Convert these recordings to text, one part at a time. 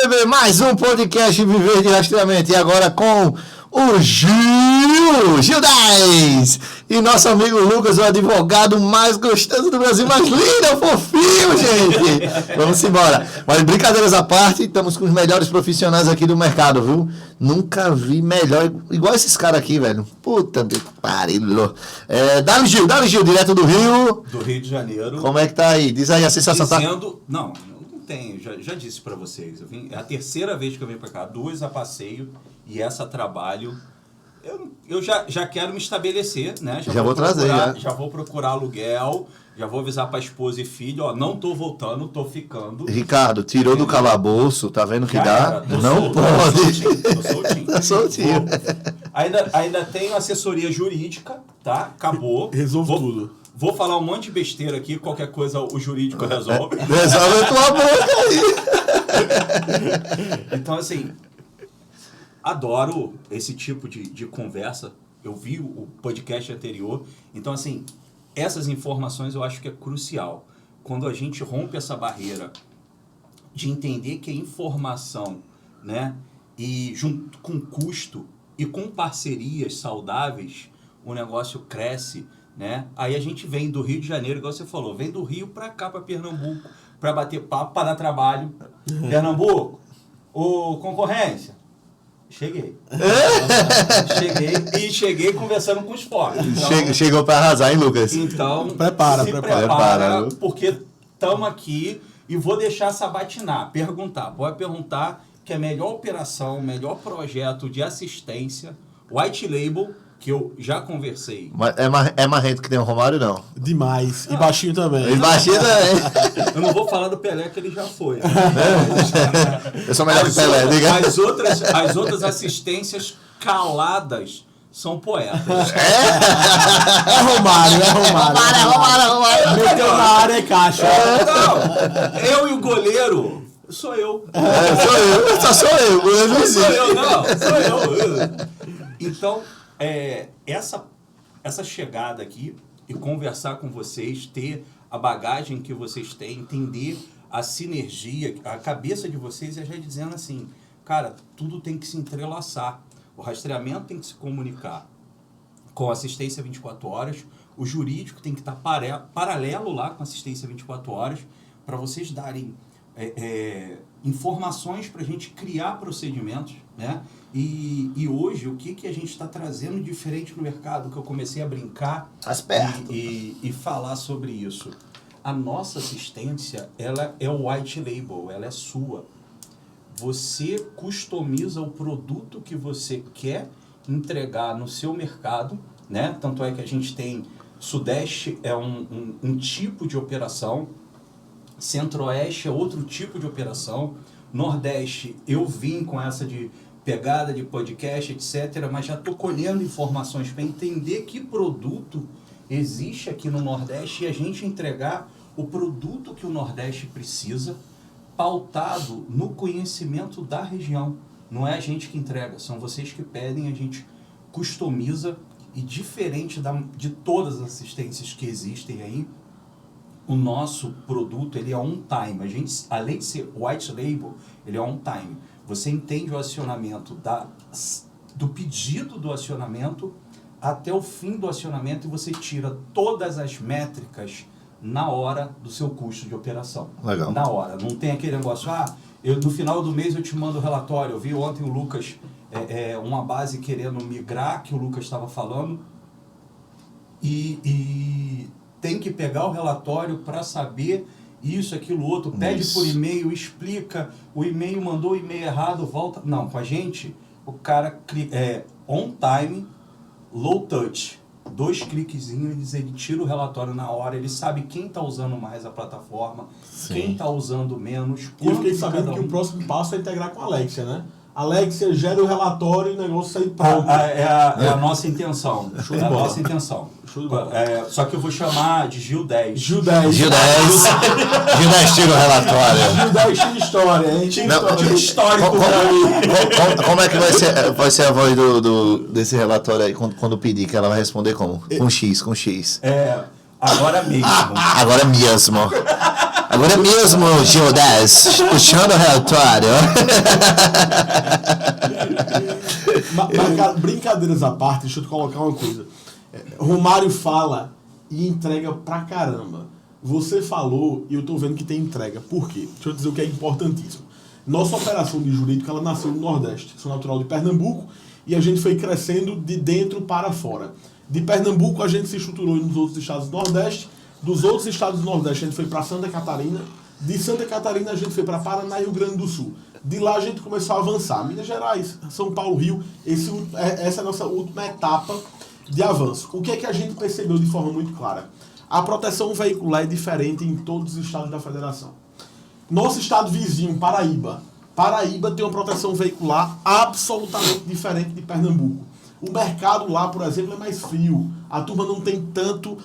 bebê, mais um podcast Viver de Rastreamento. E agora com o Gil 10. E nosso amigo Lucas, o advogado mais gostoso do Brasil, mais lindo, fofinho, gente. Vamos embora. Mas brincadeiras à parte, estamos com os melhores profissionais aqui do mercado, viu? Nunca vi melhor, igual esses caras aqui, velho. Puta que pariu. Dá-lhe Gil, direto do Rio. Do Rio de Janeiro. Como é que tá aí? Diz aí a sensação. Dizendo, não tenho, já disse pra vocês. É a terceira vez que eu venho pra cá, 2 a passeio e essa a trabalho. Eu já quero me estabelecer, né? Já vou trazer, já vou procurar aluguel, já vou avisar pra esposa e filho, ó, não tô voltando, tô ficando. Ricardo, tirou do calabouço, tá vendo que Já dá? era, Não pode. Tô soltinho. Tá soltinho. Ainda tenho assessoria jurídica, tá? Acabou. Resolve tudo. Vou falar um monte de besteira aqui, qualquer coisa o jurídico resolve. Resolve a tua boca aí. Então, assim, adoro esse tipo de conversa. Eu vi o podcast anterior. Então, assim, essas informações eu acho que é crucial. Quando a gente rompe essa barreira de entender que a informação, né, e junto com custo e com parcerias saudáveis, o negócio cresce, né? Aí a gente vem do Rio de Janeiro, igual você falou, vem do Rio pra cá, pra Pernambuco, pra bater papo, pra dar trabalho. Pernambuco, concorrência. Cheguei conversando com os fortes. Então, Chegou pra arrasar, hein, Lucas? Então, Prepara, porque estamos aqui e vou deixar sabatinar, pode perguntar que a melhor operação, o melhor projeto de assistência, white label, que eu já conversei. É marrento que tem o Romário, não? Demais. E baixinho também. E baixinho também. Eu não vou falar do Pelé, que ele já foi. Eu sou melhor que o Pelé, diga. As outras assistências caladas são poetas. É Romário. Meteu na área é caixa. Não, eu e o goleiro, sou eu. Só sou eu. Sou eu. Então, essa chegada aqui e conversar com vocês, ter a bagagem que vocês têm, entender a sinergia, a cabeça de vocês é já dizendo assim, cara, tudo tem que se entrelaçar. O rastreamento tem que se comunicar com a assistência 24 horas, o jurídico tem que estar paralelo lá com a assistência 24 horas, para vocês darem informações para a gente criar procedimentos, né? E hoje, o que a gente está trazendo diferente no mercado, que eu comecei a brincar e falar sobre isso. A nossa assistência, ela é o white label, ela é sua. Você customiza o produto que você quer entregar no seu mercado, né? Tanto é que a gente tem Sudeste é um tipo de operação, Centro-Oeste é outro tipo de operação, Nordeste eu vim com essa de pegada de podcast, etc., mas já estou colhendo informações para entender que produto existe aqui no Nordeste e a gente entregar o produto que o Nordeste precisa, pautado no conhecimento da região. Não é a gente que entrega, são vocês que pedem, a gente customiza e diferente de todas as assistências que existem aí, o nosso produto ele é on time. A gente, além de ser white label, ele é on time. Você entende o acionamento do pedido do acionamento até o fim do acionamento e você tira todas as métricas na hora do seu custo de operação. Legal. Na hora. Não tem aquele negócio, no final do mês eu te mando o relatório. Eu vi ontem o Lucas, uma base querendo migrar, que o Lucas estava falando, e tem que pegar o relatório para saber isso, aquilo, outro, pede por e-mail, explica, o e-mail mandou o e-mail errado, volta. Não, com a gente, o cara on time, low touch. 2 cliquezinhos, ele tira o relatório na hora, ele sabe quem está usando mais a plataforma, quem está usando menos. E eu fiquei sabendo que o próximo passo é integrar com a Alexia, né? Alexia gera o relatório e o negócio sai pronto. É a nossa intenção. É a nossa intenção. Só que eu vou chamar de Gil 10. Gil 10 tira o relatório. Gil 10 tinha história, hein? Tinha histórico pra mim. Como é que vai ser a voz desse relatório aí quando pedir, que ela vai responder como? Com X. Agora mesmo. Agora mesmo. Agora mesmo, Gildas, puxando o relatório. Mas, cara, brincadeiras à parte, deixa eu te colocar uma coisa. Romário fala e entrega pra caramba. Você falou e eu tô vendo que tem entrega. Por quê? Deixa eu dizer o que é importantíssimo. Nossa operação de jurídico, ela nasceu no Nordeste. Sou natural de Pernambuco e a gente foi crescendo de dentro para fora. De Pernambuco, a gente se estruturou nos outros estados do Nordeste. Dos outros estados do Nordeste, a gente foi para Santa Catarina. De Santa Catarina, a gente foi para Paraná e Rio Grande do Sul. De lá, a gente começou a avançar. Minas Gerais, São Paulo, Rio. Essa é a nossa última etapa de avanço. O que é que a gente percebeu de forma muito clara? A proteção veicular é diferente em todos os estados da federação. Nosso estado vizinho, Paraíba. Paraíba tem uma proteção veicular absolutamente diferente de Pernambuco. O mercado lá, por exemplo, é mais frio. A turma não tem tanto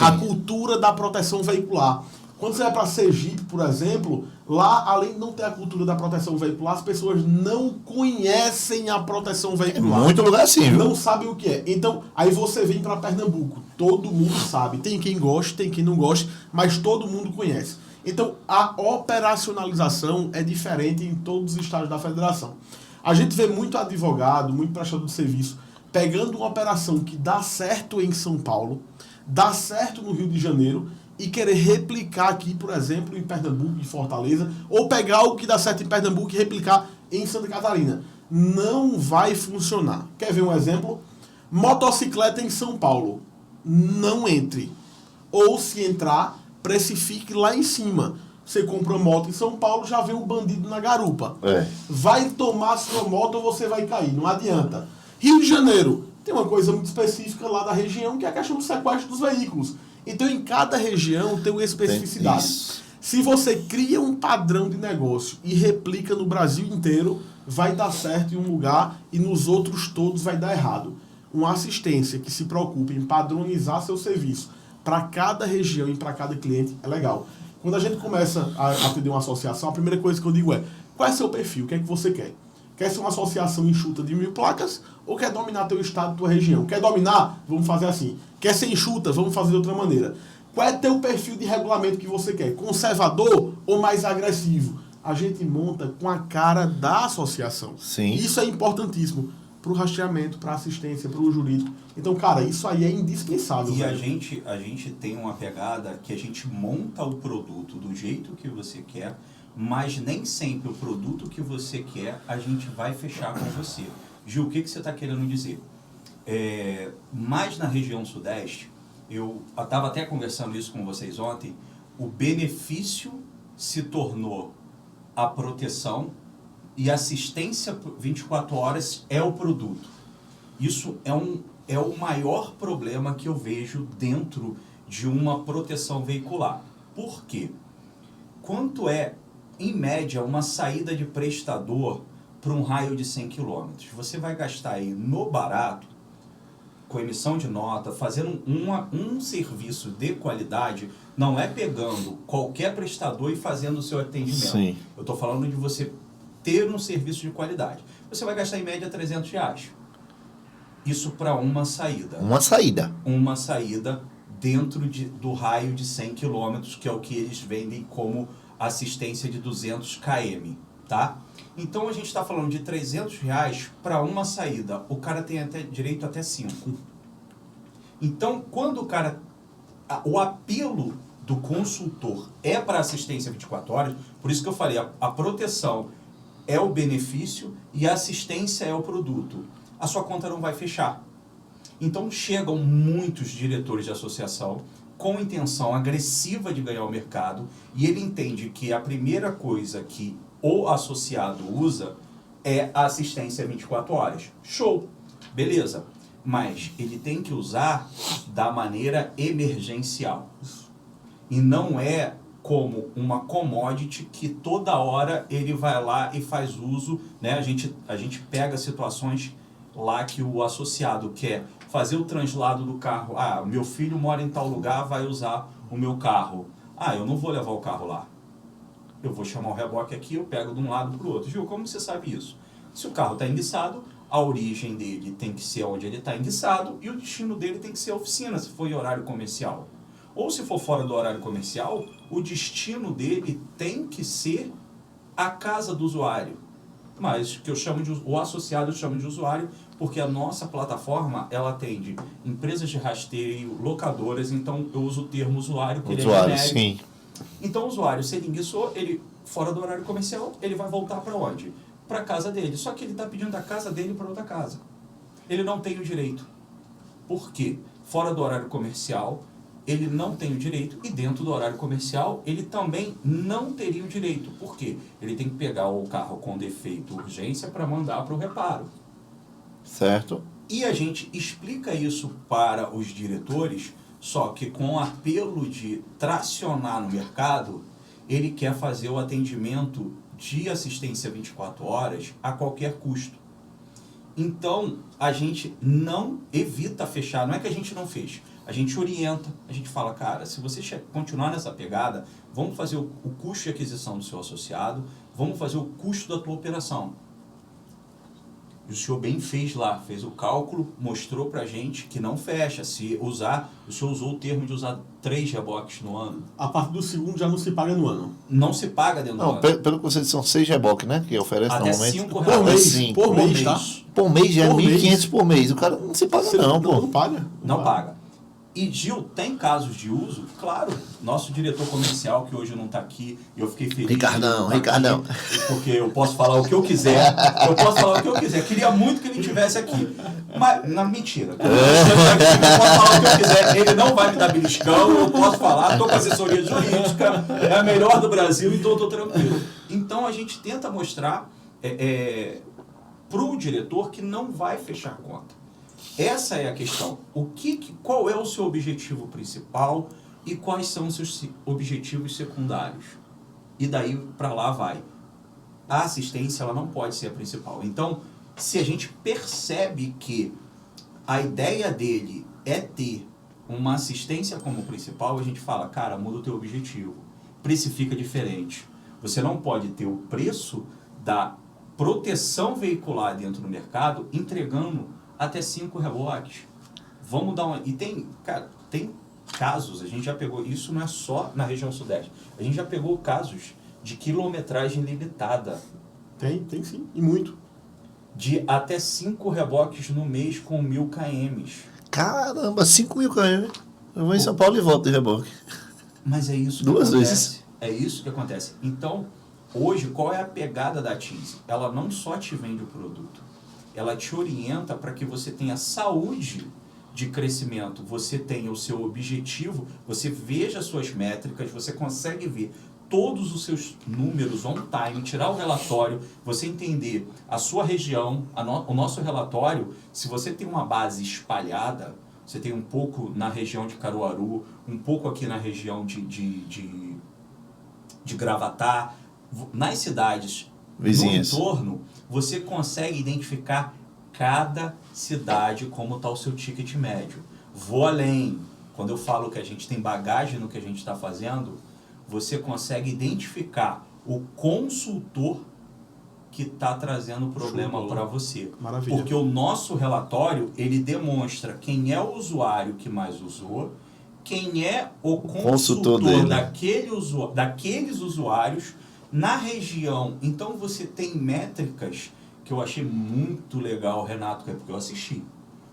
a cultura da proteção veicular. Quando você vai para Sergipe, por exemplo, lá, além de não ter a cultura da proteção veicular, as pessoas não conhecem a proteção veicular. Muito lugar assim, viu? Não sabem o que é. Então, aí você vem para Pernambuco. Todo mundo sabe. Tem quem goste, tem quem não goste, mas todo mundo conhece. Então, a operacionalização é diferente em todos os estados da federação. A gente vê muito advogado, muito prestador de serviço, pegando uma operação que dá certo em São Paulo, dá certo no Rio de Janeiro, e querer replicar aqui, por exemplo, em Pernambuco, em Fortaleza, ou pegar algo que dá certo em Pernambuco e replicar em Santa Catarina. Não vai funcionar. Quer ver um exemplo? Motocicleta em São Paulo. Não entre. Ou se entrar, precifique lá em cima. Você compra uma moto em São Paulo, já vê o bandido na garupa. Vai tomar sua moto ou você vai cair. Não adianta. Rio de Janeiro. Tem uma coisa muito específica lá da região, que é a questão do sequestro dos veículos. Então, em cada região tem uma especificidade. Se você cria um padrão de negócio e replica no Brasil inteiro, vai dar certo em um lugar e nos outros todos vai dar errado. Uma assistência que se preocupe em padronizar seu serviço para cada região e para cada cliente é legal. Quando a gente começa a atender uma associação, a primeira coisa que eu digo é: qual é seu perfil? O que é que você quer? Quer ser uma associação enxuta de 1000 placas ou quer dominar teu estado, tua região? Quer dominar? Vamos fazer assim. Quer ser enxuta? Vamos fazer de outra maneira. Qual é teu perfil de regulamento que você quer? Conservador ou mais agressivo? A gente monta com a cara da associação. Sim. Isso é importantíssimo para o rastreamento, para a assistência, para o jurídico. Então, cara, isso aí é indispensável. E a gente tem uma pegada que a gente monta o produto do jeito que você quer, mas nem sempre o produto que você quer a gente vai fechar com você. Gil, o que você está querendo dizer? Mais na região sudeste, eu estava até conversando isso com vocês ontem, o benefício se tornou a proteção e assistência 24 horas é o produto. Isso é o maior problema que eu vejo dentro de uma proteção veicular. Por quê? Quanto é, em média, uma saída de prestador para um raio de 100 km? Você vai gastar aí no barato, com emissão de nota, fazendo um serviço de qualidade, não é pegando qualquer prestador e fazendo o seu atendimento. Sim. Eu estou falando de você ter um serviço de qualidade. Você vai gastar em média R$300. Isso para uma saída. Uma saída. Uma saída dentro do raio de 100 km, que é o que eles vendem como assistência de 200 km, tá? Então a gente está falando de R$300 para uma saída. O cara tem direito até 5. Então, quando o apelo do consultor é para assistência 24 horas, por isso que eu falei, a proteção é o benefício e a assistência é o produto. A sua conta não vai fechar. Então chegam muitos diretores de associação com intenção agressiva de ganhar o mercado e ele entende que a primeira coisa que o associado usa é a assistência 24 horas. Show! Beleza. Mas ele tem que usar da maneira emergencial. E não é como uma commodity que toda hora ele vai lá e faz uso, né? A gente pega situações lá que o associado quer fazer o translado do carro. Ah, meu filho mora em tal lugar, vai usar o meu carro. Ah, eu não vou levar o carro lá. Eu vou chamar o reboque aqui, eu pego de um lado para o outro. Gil, como você sabe isso? Se o carro está enguiçado, a origem dele tem que ser onde ele está enguiçado e o destino dele tem que ser a oficina, se for em horário comercial. Ou se for fora do horário comercial, o destino dele tem que ser a casa do usuário. Mas que eu chamo de o associado, eu chamo de usuário, porque a nossa plataforma, ela atende empresas de rastreio, locadoras, então eu uso o termo usuário, que Usuário, ele é genérico. sim. Então o usuário, se ele enguiçou, ele fora do horário comercial, ele vai voltar para onde? Para a casa dele. Só que ele está pedindo da casa dele para outra casa. Ele não tem o direito. Por quê? Fora do horário comercial, ele não tem o direito, e dentro do horário comercial, ele também não teria o direito. Por quê? Ele tem que pegar o carro com defeito, urgência, para mandar para o reparo. Certo. E a gente explica isso para os diretores, só que com o apelo de tracionar no mercado, ele quer fazer o atendimento de assistência 24 horas a qualquer custo. Então, a gente não evita fechar, não é que a gente não feche. A gente orienta, a gente fala, cara, se você continuar nessa pegada, vamos fazer o custo de aquisição do seu associado, vamos fazer o custo da tua operação. E o senhor bem fez lá, fez o cálculo, mostrou pra gente que não fecha. Se usar, o senhor usou o termo de usar 3 reboques no ano. A partir do segundo já não se paga no ano. Não se paga dentro do Não, ano. pelo que você disse, são 6 reboques, né? Que oferece Até normalmente. 5 Por reais. mês, Sim, por mês, tá? Por mês já é Por mês. 1.500 por mês. O cara não se paga não, pô. Não paga. Não paga. E Gil, tem casos de uso? Claro, nosso diretor comercial, que hoje não está aqui, eu fiquei feliz. Ricardão, de Ricardão. Aqui, porque eu posso falar o que eu quiser. Eu posso falar o que eu quiser. Queria muito que ele estivesse aqui. Mas, não, mentira. Eu posso falar o que eu quiser. Ele não vai me dar beliscão, eu posso falar. Estou com assessoria jurídica, é a melhor do Brasil, então estou tranquilo. Então a gente tenta mostrar para o diretor que não vai fechar a conta. Essa é a questão. Qual é o seu objetivo principal e quais são os seus objetivos secundários? E daí para lá vai. A assistência ela não pode ser a principal. Então, se a gente percebe que a ideia dele é ter uma assistência como principal, a gente fala, cara, muda o teu objetivo. Precifica diferente. Você não pode ter o preço da proteção veicular dentro do mercado entregando até 5 reboques. Vamos dar uma... E tem casos, a gente já pegou, isso não é só na região sudeste, a gente já pegou casos de quilometragem limitada. Tem sim, e muito. De até 5 reboques no mês com 1.000 km. Caramba, 5.000 km. Eu vou em São Paulo e volto de reboque. Mas é isso que Duas acontece. vezes. É isso que acontece. Então, hoje, qual é a pegada da TIS? Ela não só te vende o produto, ela te orienta para que você tenha saúde de crescimento, você tenha o seu objetivo, você veja as suas métricas, você consegue ver todos os seus números on time, tirar o relatório, você entender a sua região, o nosso relatório, se você tem uma base espalhada, você tem um pouco na região de Caruaru, um pouco aqui na região de Gravatá, nas cidades vizinhas no entorno, você consegue identificar cada cidade como está o seu ticket médio. Vou além. Quando eu falo que a gente tem bagagem no que a gente está fazendo, você consegue identificar o consultor que está trazendo o problema para você. Maravilha. Porque o nosso relatório, ele demonstra quem é o usuário que mais usou, quem é o consultor dele. daqueles usuários na região. Então você tem métricas que eu achei muito legal, Renato, porque eu assisti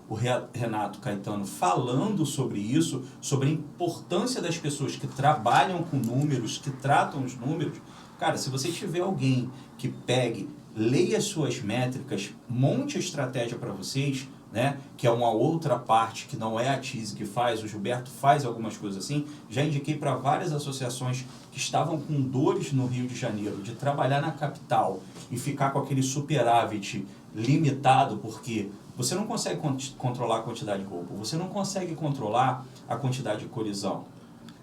o Renato Caetano falando sobre isso, sobre a importância das pessoas que trabalham com números, que tratam os números. Cara, se você tiver alguém que pegue, leia as suas métricas, monte a estratégia para vocês, né? Que é uma outra parte que não é a TISE que faz, o Gilberto faz algumas coisas assim. Já indiquei para várias associações que estavam com dores no Rio de Janeiro de trabalhar na capital e ficar com aquele superávit limitado, porque você não consegue controlar a quantidade de roubo, você não consegue controlar a quantidade de colisão,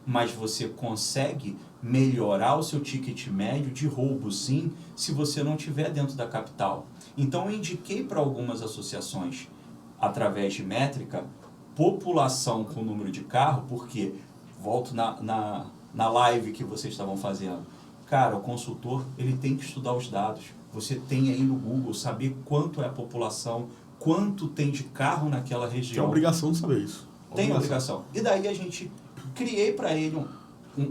mas você consegue melhorar o seu ticket médio de roubo, sim, se você não estiver dentro da capital. Então eu indiquei para algumas associações, através de métrica, população com número de carro, porque, volto na live que vocês estavam fazendo, cara, o consultor, ele tem que estudar os dados. Você tem aí no Google, saber quanto é a população, quanto tem de carro naquela região. Tem a obrigação de saber isso. Tem obrigação. E daí a gente criei para ele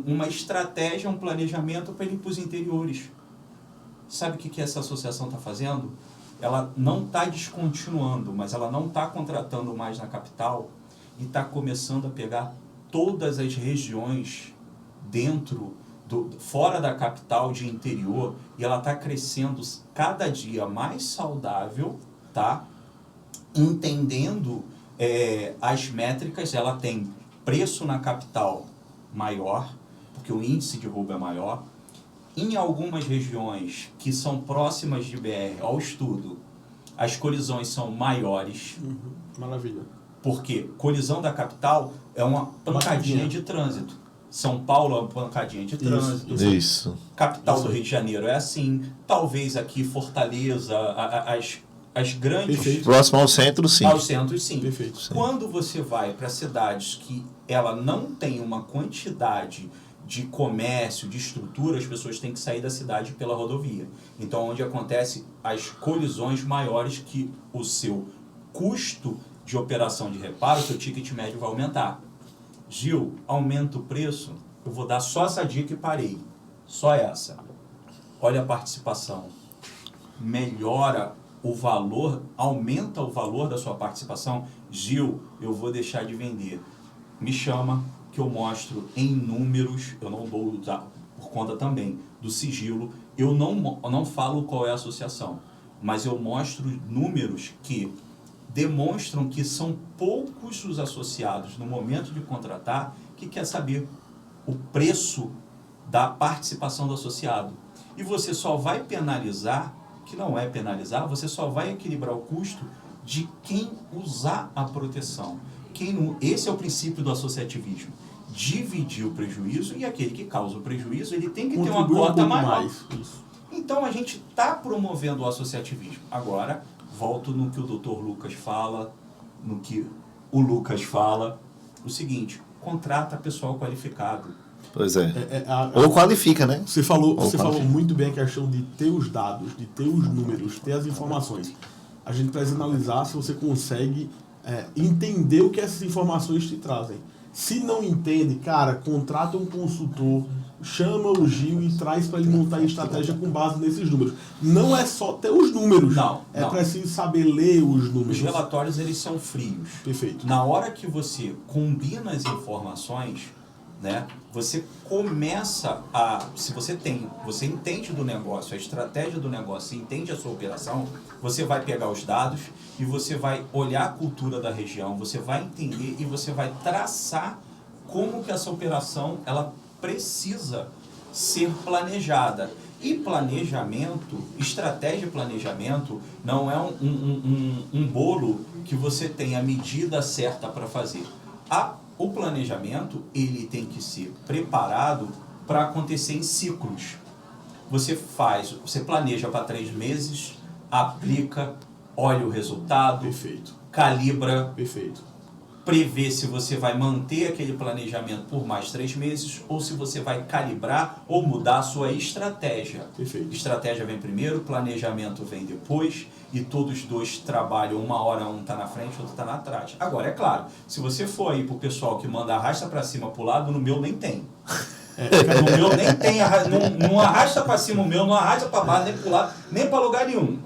uma estratégia, um planejamento para ele ir para os interiores. Sabe o que essa associação está fazendo? Ela não está descontinuando, mas ela não está contratando mais na capital e está começando a pegar todas as regiões fora da capital, de interior, e ela está crescendo cada dia mais saudável, tá? Entendendo as métricas. Ela tem preço na capital maior, porque o índice de roubo é maior. Em algumas regiões que são próximas de BR, ao estudo, as colisões são maiores. Maravilha. Porque colisão da capital é uma pancadinha de trânsito. São Paulo é uma pancadinha de trânsito. Isso. Capital do Rio de Janeiro é assim. Talvez aqui Fortaleza, as grandes... Perfeito. Próximo ao centro, sim. Aos centros, sim. Perfeito. Sim. Quando você vai para cidades que ela não tem uma quantidade de comércio, de estrutura, as pessoas têm que sair da cidade pela rodovia. Então, onde acontece as colisões maiores, que o seu custo de operação de reparo, o seu ticket médio vai aumentar. Gil, aumenta o preço? Eu vou dar só essa dica e parei. Só essa. Olha a participação. Melhora o valor, aumenta o valor da sua participação. Gil, eu vou deixar de vender. Me chama, que eu mostro em números. Eu não dou por conta também do sigilo. Eu não falo qual é a associação, mas eu mostro números que demonstram que são poucos os associados no momento de contratar que quer saber o preço da participação do associado. E você só vai penalizar, que não é penalizar, você só vai equilibrar o custo de quem usar a proteção. Esse é o princípio do associativismo. Dividir o prejuízo, e aquele que causa o prejuízo, ele tem que ter uma cota maior. Então a gente está promovendo o associativismo. Agora, volto no que o Dr. Lucas fala, no que o Lucas fala, o seguinte: contrata pessoal qualificado. Pois é. Ou qualifica, né? Você falou muito bem a questão de ter os dados, de ter os números, ter as informações. A gente precisa analisar se você consegue entender o que essas informações te trazem. Se não entende, cara, contrata um consultor, chama o Gil e traz para ele montar a estratégia com base nesses números. Não é só ter os números. Não. Preciso saber ler os números. Os relatórios, eles são frios. Perfeito. Na hora que você combina as informações, né, você começa se você entende do negócio, a estratégia do negócio, entende a sua operação, você vai pegar os dados e você vai olhar a cultura da região, você vai entender e você vai traçar como que essa operação ela precisa ser planejada. E planejamento, estratégia de planejamento, não é um bolo que você tem a medida certa para fazer. O planejamento, ele tem que ser preparado para acontecer em ciclos. Você planeja para 3 meses, aplica, olha o resultado, Perfeito. calibra, Perfeito. prevê se você vai manter aquele planejamento por mais 3 meses ou se você vai calibrar ou mudar a sua estratégia. Perfeito. Estratégia vem primeiro, planejamento vem depois, e todos dois trabalham, uma hora um está na frente, outro está atrás. Agora, é claro, se você for aí pro pessoal que manda arrasta para cima pro lado, no meu nem tem. No meu nem tem, não arrasta para cima o meu, não arrasta para baixo, nem pro lado, nem para lugar nenhum.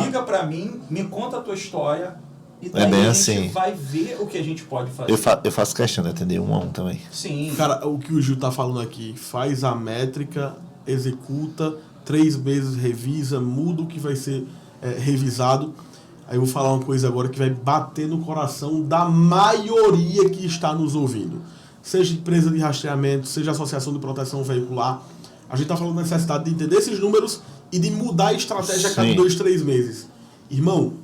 Liga para mim, me conta a tua história, e daí bem a gente assim. vai ver o que a gente pode fazer. Eu faço questão de atender 1 a 1 também. Sim. Cara, o que o Gil tá falando aqui, faz a métrica, executa, 3 meses revisa, muda o que vai ser revisado. Aí eu vou falar uma coisa agora que vai bater no coração da maioria que está nos ouvindo. Seja empresa de rastreamento, seja associação de proteção veicular. A gente tá falando da necessidade de entender esses números e de mudar a estratégia a cada Sim. 2, 3 meses. Irmão,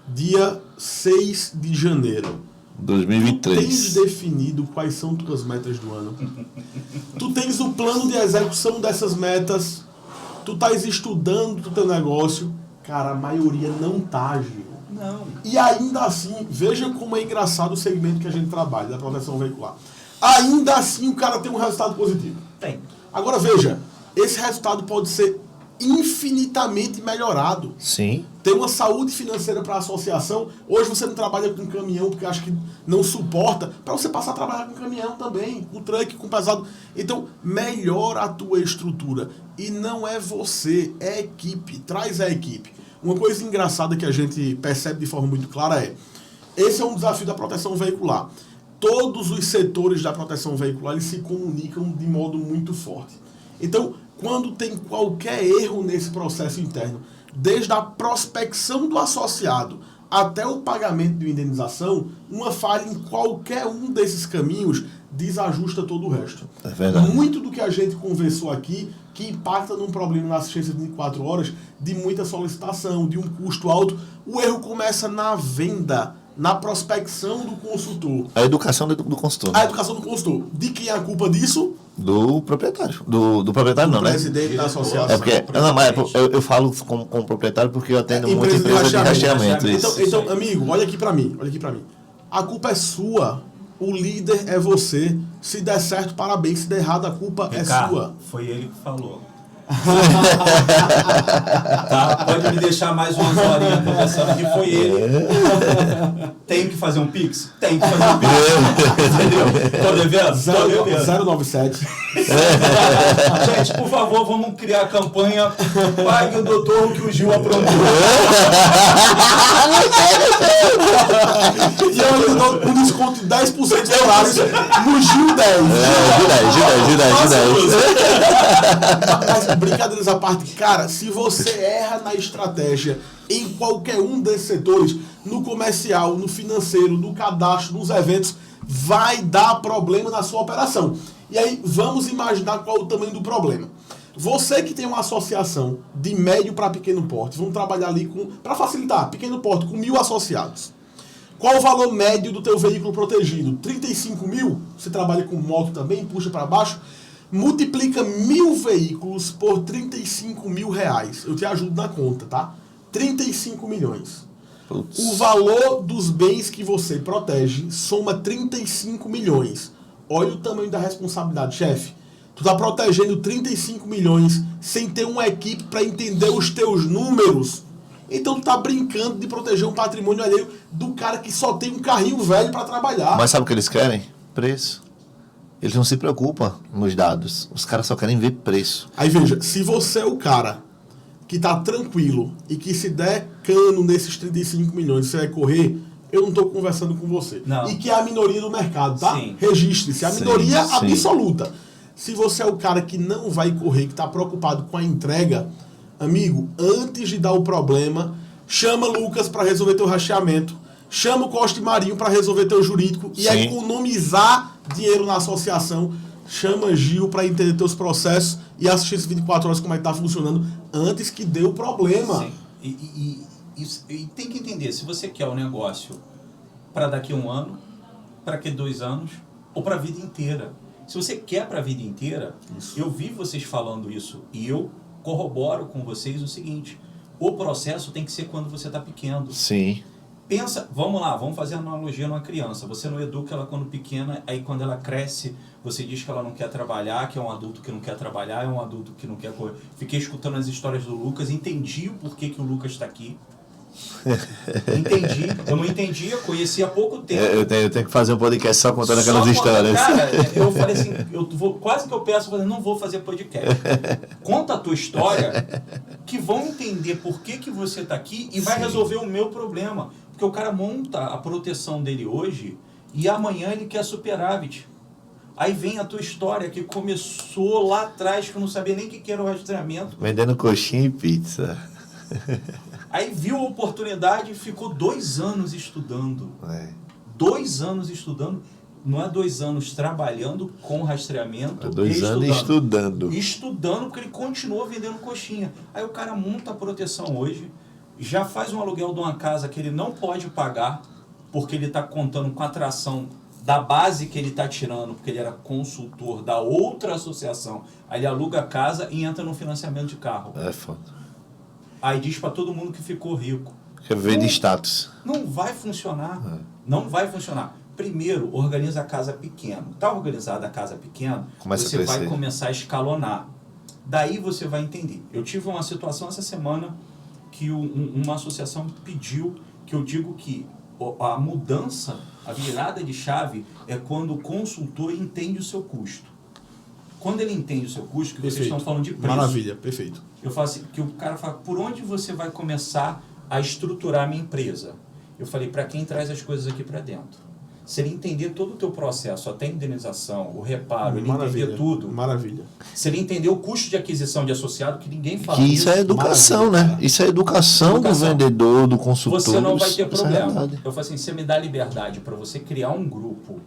dia 6 de janeiro. Tu tens 2023. definido quais são tuas metas do ano. Tu tens o plano de execução dessas metas. Tu estás estudando o teu negócio. Cara, a maioria não tá, Gil. Não. E ainda assim, veja como é engraçado o segmento que a gente trabalha, da proteção veicular. Ainda assim o cara tem um resultado positivo. Tem. Agora veja, esse resultado pode ser infinitamente melhorado. Sim. Tem uma saúde financeira para a associação. Hoje você não trabalha com caminhão porque acha que não suporta. Para você passar a trabalhar com caminhão também, com truck, com pesado. Então, melhora a tua estrutura. E não é você, é a equipe. Traz a equipe. Uma coisa engraçada que a gente percebe de forma muito clara é: esse é um desafio da proteção veicular. Todos os setores da proteção veicular eles se comunicam de modo muito forte. Então, quando tem qualquer erro nesse processo interno, desde a prospecção do associado até o pagamento de indenização, uma falha em qualquer um desses caminhos desajusta todo o resto. É verdade. Muito do que a gente conversou aqui, que impacta num problema na assistência de 24 horas, de muita solicitação, de um custo alto, o erro começa na venda, na prospecção do consultor. A educação do consultor. A educação do consultor. De quem é a culpa disso? Do proprietário. Do proprietário não, né? Presidente da associação. É porque, não, mas eu falo com o proprietário porque eu atendo muita empresa de rastreamento. Então, amigo, olha aqui pra mim. A culpa é sua. O líder é você. Se der certo, parabéns. Se der errado, a culpa Ricardo, é sua. Foi ele que falou. Tá? Pode me deixar mais umas horinhas conversando que foi ele. Tem que fazer um Pix? Tem que fazer um Pix. Entendeu? Tô devendo? Tô devendo. 097. Gente, por favor, vamos criar a campanha Pague o doutor o que o Gil aprontou. E eu um desconto de 10% dos horários no Gil 10. Gil 10. Mas, brincadeiras à parte, cara, se você erra na estratégia em qualquer um desses setores, no comercial, no financeiro, no cadastro, nos eventos, vai dar problema na sua operação. E aí, vamos imaginar qual o tamanho do problema. Você que tem uma associação de médio para pequeno porte, vamos trabalhar ali para facilitar, pequeno porte, com 1.000 associados. Qual o valor médio do teu veículo protegido? 35 mil? Você trabalha com moto também, puxa para baixo. Multiplica 1.000 veículos por 35 mil reais. Eu te ajudo na conta, tá? 35 milhões. Putz. O valor dos bens que você protege soma 35 milhões. Olha o tamanho da responsabilidade, chefe. Tu tá protegendo 35 milhões sem ter uma equipe para entender os teus números. Então tu tá brincando de proteger um patrimônio alheio do cara que só tem um carrinho velho para trabalhar. Mas sabe o que eles querem? Preço. Eles não se preocupam nos dados. Os caras só querem ver preço. Aí veja, se você é o cara que tá tranquilo e que se der cano nesses 35 milhões você vai correr, eu não tô conversando com você. Não. E que é a minoria do mercado, tá? Sim. Registre-se. A Sim, minoria sim. absoluta. Se você é o cara que não vai correr, que tá preocupado com a entrega, amigo, antes de dar o problema, chama Lucas para resolver teu rastreamento, chama o Costa e Marinho para resolver teu jurídico e Sim. economizar dinheiro na associação. Chama Gil para entender teus processos e assistir esses 24 horas como é que tá funcionando antes que dê o problema. Sim. E tem que entender, se você quer o negócio para daqui a 1 ano, para daqui a 2 anos, ou para a vida inteira. Se você quer para a vida inteira, Isso. eu vi vocês falando isso e eu corroboro com vocês o seguinte: o processo tem que ser quando você está pequeno. Sim. Pensa, vamos lá, vamos fazer analogia numa criança. Você não educa ela quando pequena, aí quando ela cresce, você diz que ela não quer trabalhar, que é um adulto que não quer trabalhar, é um adulto que não quer correr. Fiquei escutando as histórias do Lucas, entendi o porquê que o Lucas está aqui. Entendi, eu não entendia, conheci há pouco tempo. Eu tenho que fazer um podcast só contando Só aquelas histórias. Cara, eu falei assim, quase que eu peço, não vou fazer podcast. Conta a tua história, que vão entender por que você está aqui e vai resolver o meu problema. Porque o cara monta a proteção dele hoje e amanhã ele quer superávit. Aí vem a tua história que começou lá atrás, que eu não sabia nem o que era o rastreamento. Vendendo coxinha e pizza. Aí viu a oportunidade e ficou 2 anos estudando. 2 anos estudando. Não é 2 anos trabalhando com rastreamento. É 2 anos estudando. Estudando, porque ele continua vendendo coxinha. Aí o cara monta a proteção hoje, já faz um aluguel de uma casa que ele não pode pagar, porque ele está contando com a atração da base que ele está tirando, porque ele era consultor da outra associação. Aí ele aluga a casa e entra no financiamento de carro. É foda. Aí diz para todo mundo que ficou rico. Quer ver de status. Não vai funcionar. Não vai funcionar. Primeiro, organiza a casa pequena. Está organizada a casa pequena, Começa você a crescer. vai começar a escalonar. Daí você vai entender. Eu tive uma situação essa semana que uma associação pediu que eu digo que a mudança, a virada de chave é quando o consultor entende o seu custo. Quando ele entende o seu custo, que Perfeito. vocês estão falando de preço. Maravilha, perfeito. Eu falo assim, que o cara fala, por onde você vai começar a estruturar a minha empresa? Eu falei, para quem traz as coisas aqui para dentro. Se ele entender todo o teu processo, até a indenização, o reparo, ele entender tudo. Maravilha. Se ele entender o custo de aquisição de associado, que ninguém fala. Que isso é educação, né? Isso é educação do vendedor, do consultor. Você não vai ter Isso é problema. verdade. Eu falo assim, você me dá liberdade para você criar um grupo.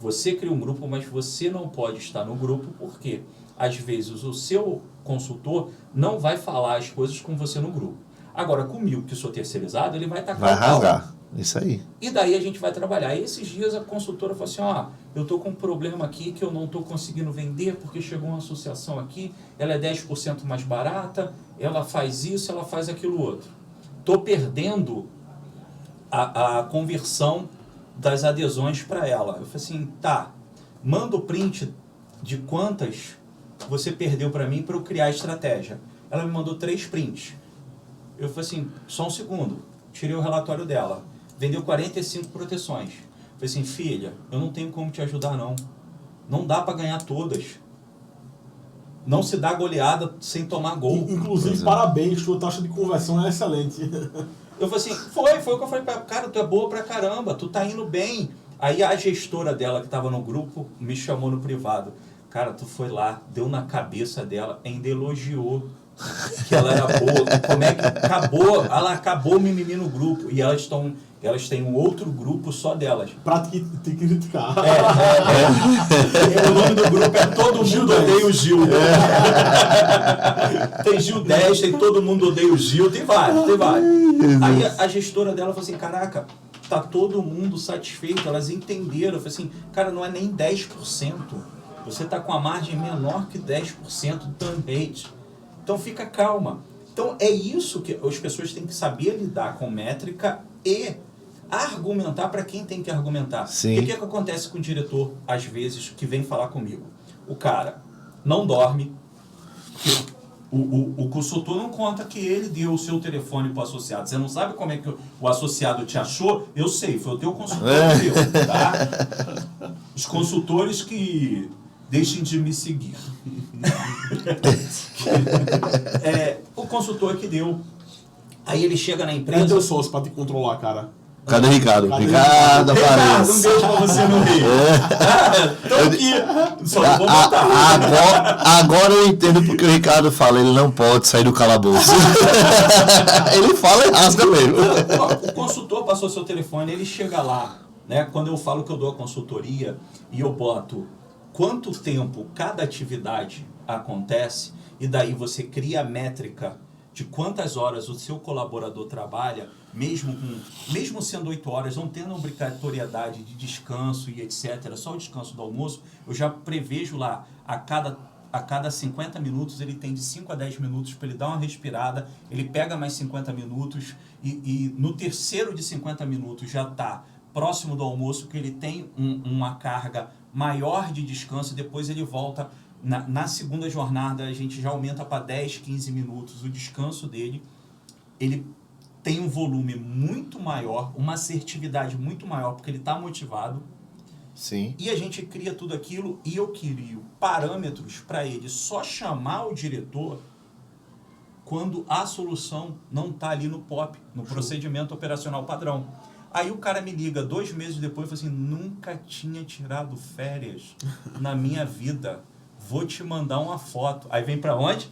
Você cria um grupo, mas você não pode estar no grupo, porque às vezes o seu consultor não vai falar as coisas com você no grupo. Agora, comigo, que sou terceirizado, ele vai estar Vai rasgar. Isso aí. E daí a gente vai trabalhar. E esses dias a consultora falou assim, eu estou com um problema aqui que eu não estou conseguindo vender porque chegou uma associação aqui, ela é 10% mais barata, ela faz isso, ela faz aquilo outro. Estou perdendo a conversão das adesões para ela. Eu falei assim, manda o print de quantas você perdeu para mim para eu criar a estratégia. Ela me mandou 3 prints. Eu falei assim, só um segundo, tirei o relatório dela. Vendeu 45 proteções. Falei assim, filha, eu não tenho como te ajudar não. Não dá para ganhar todas. Não se dá goleada sem tomar gol. Inclusive, parabéns, tua taxa de conversão é excelente. Eu falei assim, foi o que eu falei pra ela, cara, tu é boa pra caramba, tu tá indo bem. Aí a gestora dela, que tava no grupo, me chamou no privado. Cara, tu foi lá, deu na cabeça dela, ainda elogiou que ela era boa. Como é que acabou? Ela acabou o mimimi no grupo. E elas têm um outro grupo só delas. Pra te criticar. O nome do grupo é Todo Mundo Odeia o Gil. Tem Gil 10, tem Todo Mundo Odeia o Gil, tem vários. Aí a gestora dela falou assim, caraca, tá todo mundo satisfeito, elas entenderam. Eu falei assim, cara, não é nem 10%. Você tá com a margem menor que 10% do turn rate. Então fica calma. Então é isso que as pessoas têm que saber lidar com métrica e argumentar para quem tem que argumentar. Sim. O que acontece com o diretor, às vezes, que vem falar comigo? O cara não dorme, o consultor não conta que ele deu o seu telefone para o associado. Você não sabe como é que o associado te achou? Eu sei, foi o teu consultor que deu, tá? Os consultores que deixem de me seguir. O consultor que deu. Aí ele chega na empresa... É teu sócio pra te controlar, cara. Cadê o Ricardo? Cadê Ricardo Ricardo, um aparece. beijo pra você no Rio. Então aqui, só não vou botar. Agora eu entendo porque o Ricardo fala, ele não pode sair do calabouço. Ele fala e rasga mesmo. O consultor passou seu telefone, ele chega lá, né? Quando eu falo que eu dou a consultoria e eu boto quanto tempo cada atividade acontece, e daí você cria a métrica de quantas horas o seu colaborador trabalha, mesmo sendo 8 horas, não tendo obrigatoriedade de descanso e etc., só o descanso do almoço, eu já prevejo lá, a cada 50 minutos, ele tem de 5 a 10 minutos para ele dar uma respirada, ele pega mais 50 minutos, e no terceiro de 50 minutos já está próximo do almoço, que ele tem uma carga maior de descanso, e depois ele volta. Na segunda jornada, a gente já aumenta para 10, 15 minutos o descanso dele. Ele tem um volume muito maior, uma assertividade muito maior, porque ele está motivado. Sim. E a gente cria tudo aquilo, e eu crio parâmetros para ele só chamar o diretor quando a solução não está ali no POP, no procedimento operacional padrão. Aí o cara me liga 2 meses depois e fala assim, nunca tinha tirado férias na minha vida. Vou te mandar uma foto. Aí vem pra onde?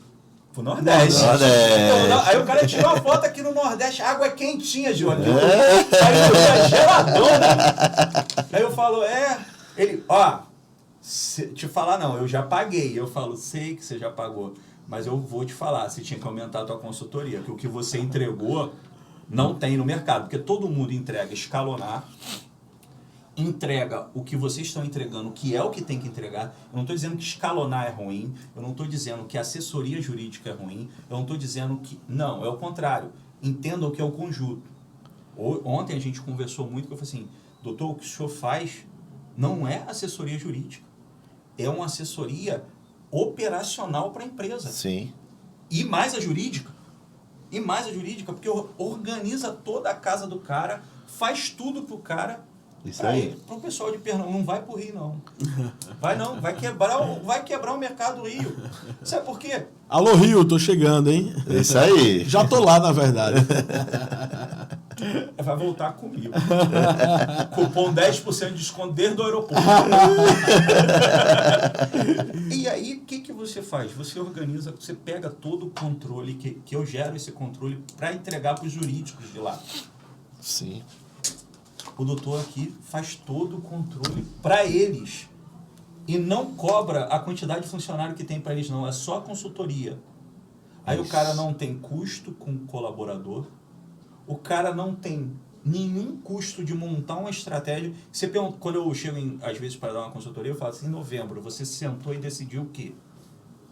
Pro Nordeste. Então, aí o cara tirou a foto aqui no Nordeste. A água é quentinha, Júnior. Aí é geladona. Aí eu falo, ele, te falar não, eu já paguei. Eu falo, sei que você já pagou, mas eu vou te falar, você tinha que aumentar a tua consultoria, que o que você entregou não tem no mercado, porque todo mundo entrega escalonar, entrega o que vocês estão entregando, que é o que tem que entregar. Eu não estou dizendo que escalonar é ruim, eu não estou dizendo que assessoria jurídica é ruim, eu não estou dizendo que... Não, é o contrário. Entendam que é o conjunto. Ontem a gente conversou muito, que eu falei assim, doutor, o que o senhor faz não é assessoria jurídica, é uma assessoria operacional para a empresa. Sim. E mais a jurídica. Porque organiza toda a casa do cara, faz tudo pro cara. Isso aí. Pro pessoal de Pernambuco, não vai pro Rio, não. Vai quebrar o mercado do Rio. Sabe por quê? Alô, Rio, tô chegando, hein? Isso aí. Já tô lá, na verdade. Vai voltar comigo. Cupom 10% de desconto desde o aeroporto. E aí, o que você faz? Você organiza, você pega todo o controle, que eu gero esse controle para entregar para os jurídicos de lá. Sim. O doutor aqui faz todo o controle para eles. E não cobra a quantidade de funcionário que tem para eles, não. É só a consultoria. Aí o cara não tem custo com o colaborador. O cara não tem nenhum custo de montar uma estratégia. Você pergunta, quando eu chego, às vezes, para dar uma consultoria, eu falo assim, em novembro, você sentou e decidiu o quê?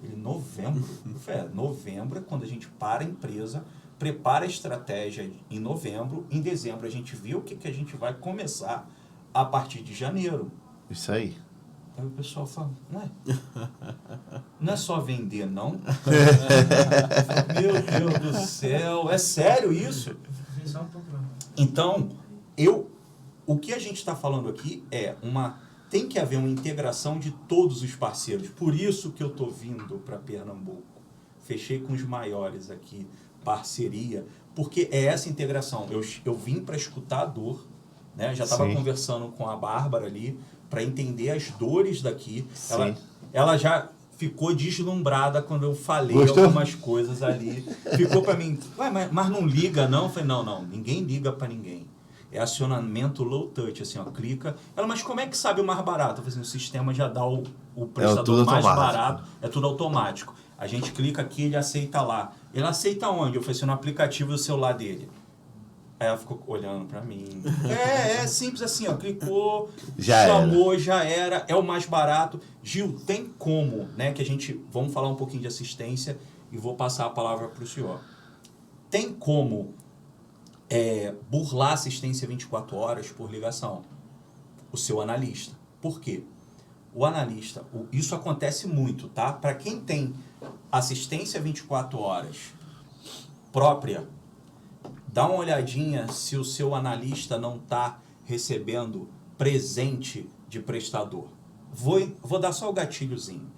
Ele, novembro? Eu falei, novembro é quando a gente para a empresa, prepara a estratégia em novembro, em dezembro a gente vê o que a gente vai começar a partir de janeiro. Isso aí. Aí o pessoal fala, não é só vender, não? Meu Deus do céu, é sério isso? Então, o que a gente está falando aqui tem que haver uma integração de todos os parceiros. Por isso que eu estou vindo para Pernambuco. Fechei com os maiores aqui, parceria, porque é essa integração. Eu vim para escutar a dor, né? Já estava conversando com a Bárbara ali, para entender as dores daqui. Ela já ficou deslumbrada quando eu falei algumas coisas ali. Ficou para mim, mas não liga não? Eu falei, não, ninguém liga para ninguém. É acionamento low touch, assim, ó, clica. Ela, mas como é que sabe o mais barato? Eu falei assim, o sistema já dá o prestador mais barato, é tudo automático. A gente clica aqui, ele aceita lá. Ele aceita onde? Eu falei assim, no aplicativo do celular dele. Aí ela ficou olhando pra mim. É simples assim, ó. Clicou, chamou, já era. É o mais barato. Gil, tem como, né? Que a gente... Vamos falar um pouquinho de assistência e vou passar a palavra pro senhor. Tem como burlar assistência 24 horas por ligação? O seu analista. Por quê? O analista... Isso acontece muito, tá? Para quem tem assistência 24 horas própria... Dá uma olhadinha se o seu analista não está recebendo presente de prestador. Vou dar só o gatilhozinho.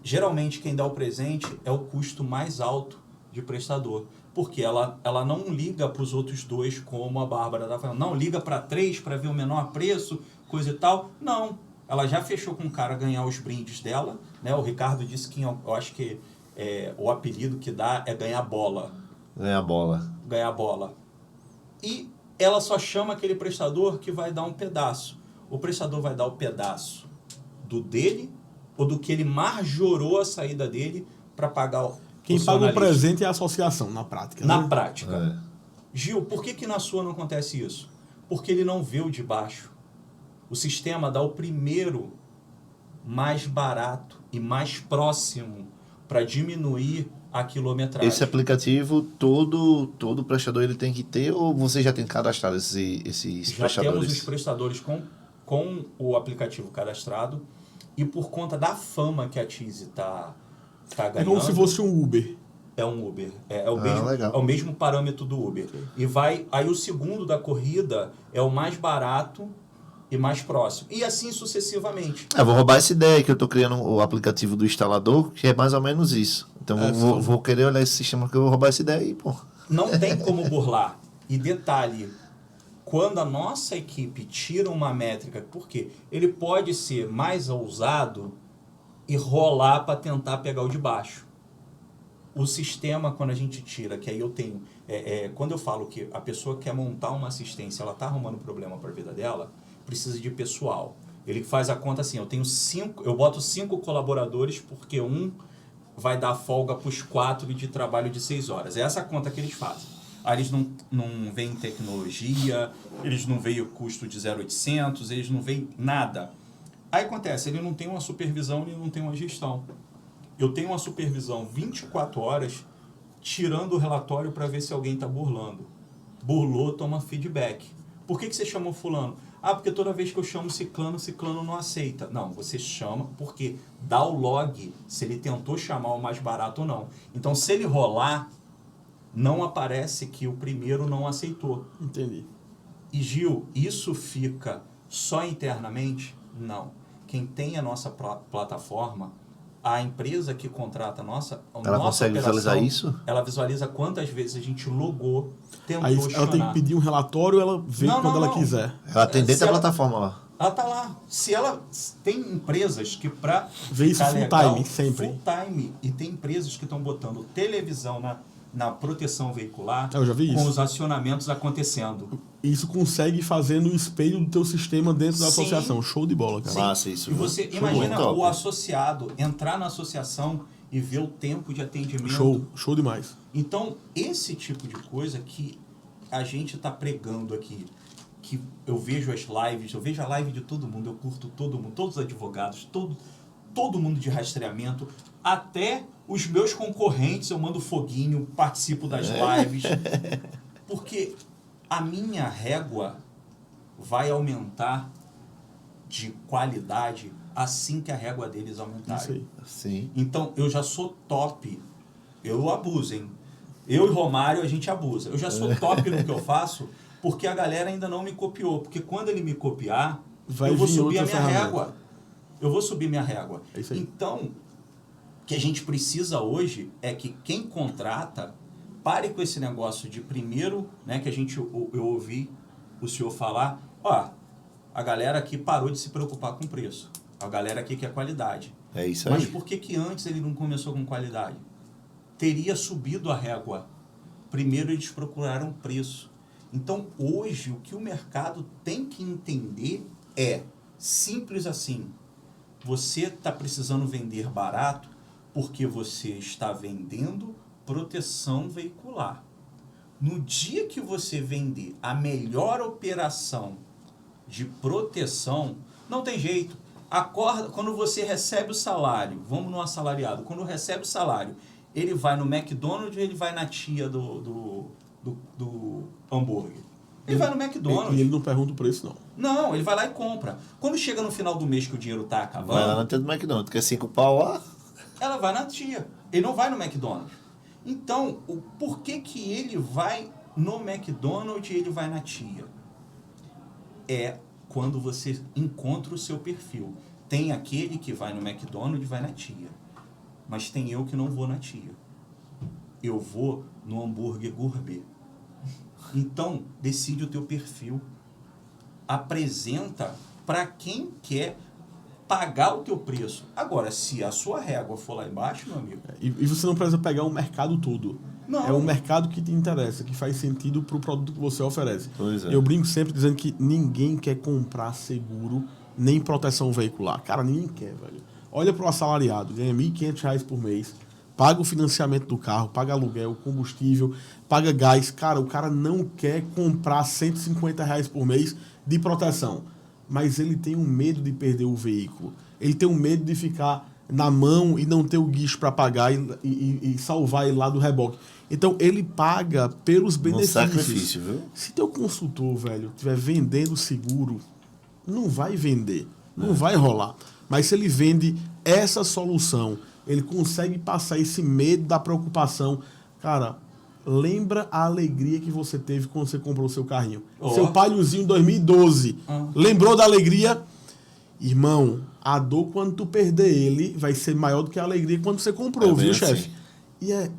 Geralmente, quem dá o presente é o custo mais alto de prestador. Porque ela não liga para os outros dois, como a Bárbara está falando. Não, liga para 3 para ver o menor preço, coisa e tal. Não. Ela já fechou com o cara ganhar os brindes dela. Né? O Ricardo disse que eu acho que o apelido que dá é ganhar bola. Ganhar bola. E ela só chama aquele prestador que vai dar um pedaço. O prestador vai dar o pedaço do dele ou do que ele marjorou a saída dele para pagar o Quem paga o presente é a associação, na prática. Na prática. Gil, por que na sua não acontece isso? Porque ele não vê o de baixo. O sistema dá o primeiro mais barato e mais próximo para diminuir a quilometragem. Esse aplicativo, todo prestador ele tem que ter, ou você já tem cadastrado esses prestadores? Já temos os prestadores com o aplicativo cadastrado, e por conta da fama que a Tizi tá ganhando... É como se fosse um Uber. É um Uber. É o mesmo parâmetro do Uber. E aí o segundo da corrida é o mais barato e mais próximo. E assim sucessivamente. Vou roubar essa ideia que eu estou criando o aplicativo do instalador, que é mais ou menos isso. Então vou querer olhar esse sistema que eu vou roubar essa ideia aí, pô. Não tem como burlar. E detalhe, quando a nossa equipe tira uma métrica, por quê? Ele pode ser mais ousado e rolar para tentar pegar o de baixo. O sistema, quando a gente tira, que aí eu tenho... quando eu falo que a pessoa quer montar uma assistência, ela está arrumando problema para a vida dela, precisa de pessoal. Ele faz a conta assim, eu boto 5 colaboradores porque um vai dar folga para os 4 de trabalho de 6 horas. É essa a conta que eles fazem. Aí eles não veem tecnologia, eles não veem o custo de 0,800, eles não veem nada. Aí acontece, ele não tem uma supervisão, ele não tem uma gestão. Eu tenho uma supervisão 24 horas tirando o relatório para ver se alguém está burlando. Burlou, toma feedback. Por que você chamou fulano? Ah, porque toda vez que eu chamo ciclano não aceita. Não, você chama porque dá o log se ele tentou chamar o mais barato ou não. Então, se ele rolar, não aparece que o primeiro não aceitou. Entendi. E, Gil, isso fica só internamente? Não. Quem tem a nossa plataforma, a empresa que contrata a nossa consegue visualizar isso? Ela visualiza quantas vezes a gente logou, tentou Aí chamar. ela tem que pedir um relatório, ela vê quando ela quiser. Ela tem dentro da plataforma lá. Ela tá lá. Se ela tem empresas que para vê isso full time, sempre. Full time. E tem empresas que estão botando televisão na proteção veicular, Eu já vi com isso. os acionamentos acontecendo. Isso consegue fazer no espelho do teu sistema dentro da associação. Show de bola, cara. Massa isso. E você Show, imagina top. o associado entrar na associação e ver o tempo de atendimento. Show demais. Então, esse tipo de coisa que a gente está pregando aqui, que eu vejo as lives, eu vejo a live de todo mundo, eu curto todo mundo, todos os advogados, todo mundo de rastreamento, até os meus concorrentes, eu mando foguinho, participo das lives, porque a minha régua vai aumentar de qualidade assim que a régua deles aumentar. Isso aí. Sim. Então, eu já sou top. Eu abuso, hein? Eu e Romário, a gente abusa. Eu já sou top no que eu faço porque a galera ainda não me copiou. Porque quando ele me copiar, eu vou subir a minha régua. Eu vou subir minha régua. É isso aí. Então, o que a gente precisa hoje é que quem contrata pare com esse negócio de primeiro, né, que eu ouvi o senhor falar, a galera aqui parou de se preocupar com preço. A galera aqui quer qualidade. É isso aí. Mas por que antes ele não começou com qualidade? Teria subido a régua. Primeiro eles procuraram preço. Então, hoje, o que o mercado tem que entender é simples assim. Você está precisando vender barato porque você está vendendo proteção veicular. No dia que você vender a melhor operação de proteção, não tem jeito. Quando você recebe o salário, vamos no assalariado, quando recebe o salário, ele vai no McDonald's ou ele vai na tia do hambúrguer? Ele vai no McDonald's. E ele não pergunta o preço, não. Não, ele vai lá e compra. Quando chega no final do mês que o dinheiro está acabando... Vai lá na tia do McDonald's, que é 5 pau lá. Ela vai na tia. Ele não vai no McDonald's. Então, por que ele vai no McDonald's e ele vai na tia? É quando você encontra o seu perfil. Tem aquele que vai no McDonald's e vai na tia. Mas tem eu que não vou na tia. Eu vou no hambúrguer gourmet. Então, decide o teu perfil. Apresenta para quem quer pagar o teu preço. Agora, se a sua régua for lá embaixo, meu amigo... E você não precisa pegar o mercado todo. Não. É o mercado que te interessa, que faz sentido para o produto que você oferece. Pois é. Eu brinco sempre dizendo que ninguém quer comprar seguro nem proteção veicular. Cara, ninguém quer, velho. Olha para o assalariado, ganha R$ 1.500 por mês, paga o financiamento do carro, paga aluguel, combustível, paga gás. Cara, o cara não quer comprar R$ 150 por mês de proteção. Mas ele tem um medo de perder o veículo. Ele tem um medo de ficar na mão e não ter o guicho para pagar e salvar ele lá do reboque. Então, ele paga pelos benefícios. Sacrifício, viu? Se teu consultor, velho, estiver vendendo seguro, não vai vender. Não vai rolar. Mas se ele vende essa solução, ele consegue passar esse medo da preocupação. Cara, lembra a alegria que você teve quando você comprou o seu carrinho. Seu Paliozinho 2012. Lembrou da alegria? Irmão, a dor quando tu perder ele vai ser maior do que a alegria quando você comprou, viu, assim. chefe? E é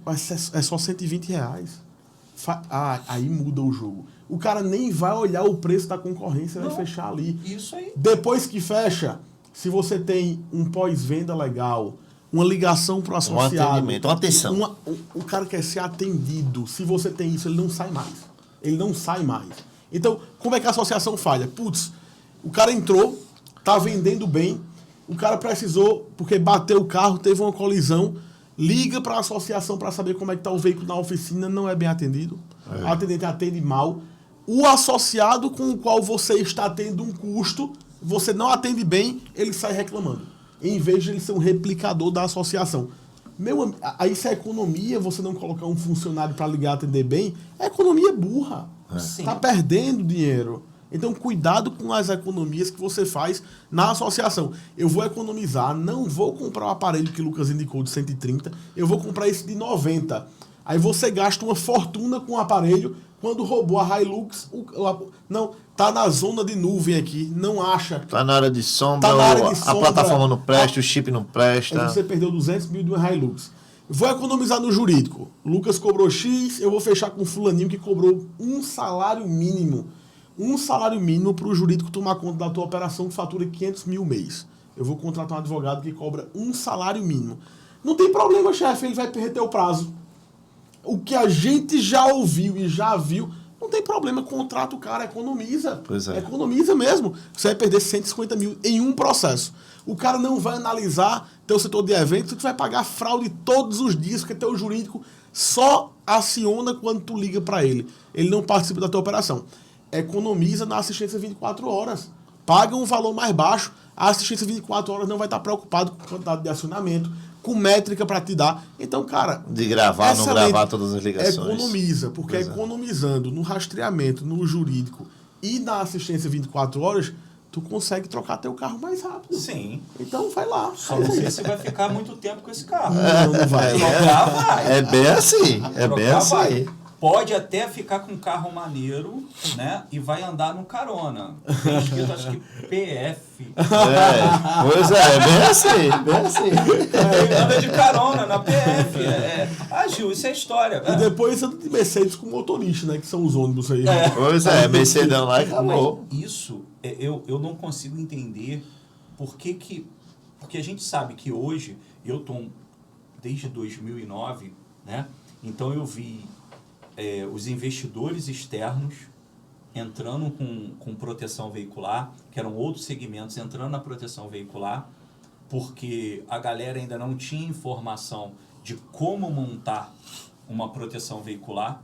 só R$120. Aí muda o jogo. O cara nem vai olhar o preço da concorrência, vai fechar ali. Isso aí. Depois que fecha, se você tem um pós-venda legal, uma ligação para o associado... Um atendimento, uma atenção. O cara quer ser atendido. Se você tem isso, ele não sai mais. Ele não sai mais. Então, como é que a associação falha? Putz, o cara entrou, tá vendendo bem, o cara precisou, porque bateu o carro, teve uma colisão, liga para a associação para saber como é que tá o veículo na oficina, não é bem atendido. O atendente atende mal. O associado com o qual você está tendo um custo, você não atende bem, ele sai reclamando. Em vez de ele ser um replicador da associação. Aí se é economia, você não colocar um funcionário para ligar e atender bem, a economia é burra. Sim. Tá perdendo dinheiro. Então, cuidado com as economias que você faz na associação. Eu vou economizar, não vou comprar o aparelho que o Lucas indicou de 130, eu vou comprar esse de 90. Aí você gasta uma fortuna com o aparelho, quando roubou a Hilux, não, tá na zona de nuvem aqui, não acha. Tá na área de sombra, Tá na área de a sombra. plataforma não presta, o chip não presta. Aí você perdeu 200 mil de uma Hilux. Vou economizar no jurídico. Lucas cobrou X, eu vou fechar com o fulaninho que cobrou um salário mínimo. Um salário mínimo para o jurídico tomar conta da tua operação que fatura 500 mil mês. Eu vou contratar um advogado que cobra um salário mínimo. Não tem problema, chefe, ele vai perder o prazo. O que a gente já ouviu e já viu, não tem problema, contrata o cara, economiza. Pois é. Economiza mesmo. Você vai perder 150 mil em um processo. O cara não vai analisar teu setor de eventos, tu vai pagar fraude todos os dias, porque teu jurídico só aciona quando tu liga para ele. Ele não participa da tua operação. Economiza na assistência 24 horas. Paga um valor mais baixo, a assistência 24 horas não vai estar preocupado com quantidade de acionamento, com métrica para te dar. Então, cara... De gravar, não gravar todas as ligações. Economiza, porque economizando no rastreamento, no jurídico e na assistência 24 horas, tu consegue trocar teu carro mais rápido. Sim. Então, vai lá. Só não sei se vai ficar muito tempo com esse carro. Não vai. Trocar vai. É bem assim, é bem Trocar assim. vai. Pode até ficar com um carro maneiro, né? E vai andar no carona. Tem escrito, acho que PF. Pois é bem assim, bem assim. Ele anda de carona na PF. Ah, Gil, isso é história. E depois anda de Mercedes com motorista, né? Que são os ônibus aí. Pois é, Mercedão lá e acabou. Mas isso, eu não consigo entender porque a gente sabe que hoje, eu estou desde 2009, né? Então eu vi os investidores externos entrando com proteção veicular, que eram outros segmentos entrando na proteção veicular, porque a galera ainda não tinha informação de como montar uma proteção veicular.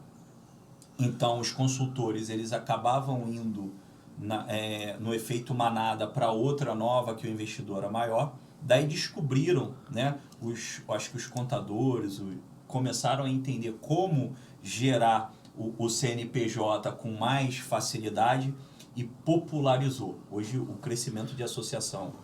Então os consultores eles acabavam indo no efeito manada para outra nova que o investidor era maior. Daí descobriram, né, acho que os contadores começaram a entender como gerar o CNPJ com mais facilidade e popularizou. Hoje o crescimento de associação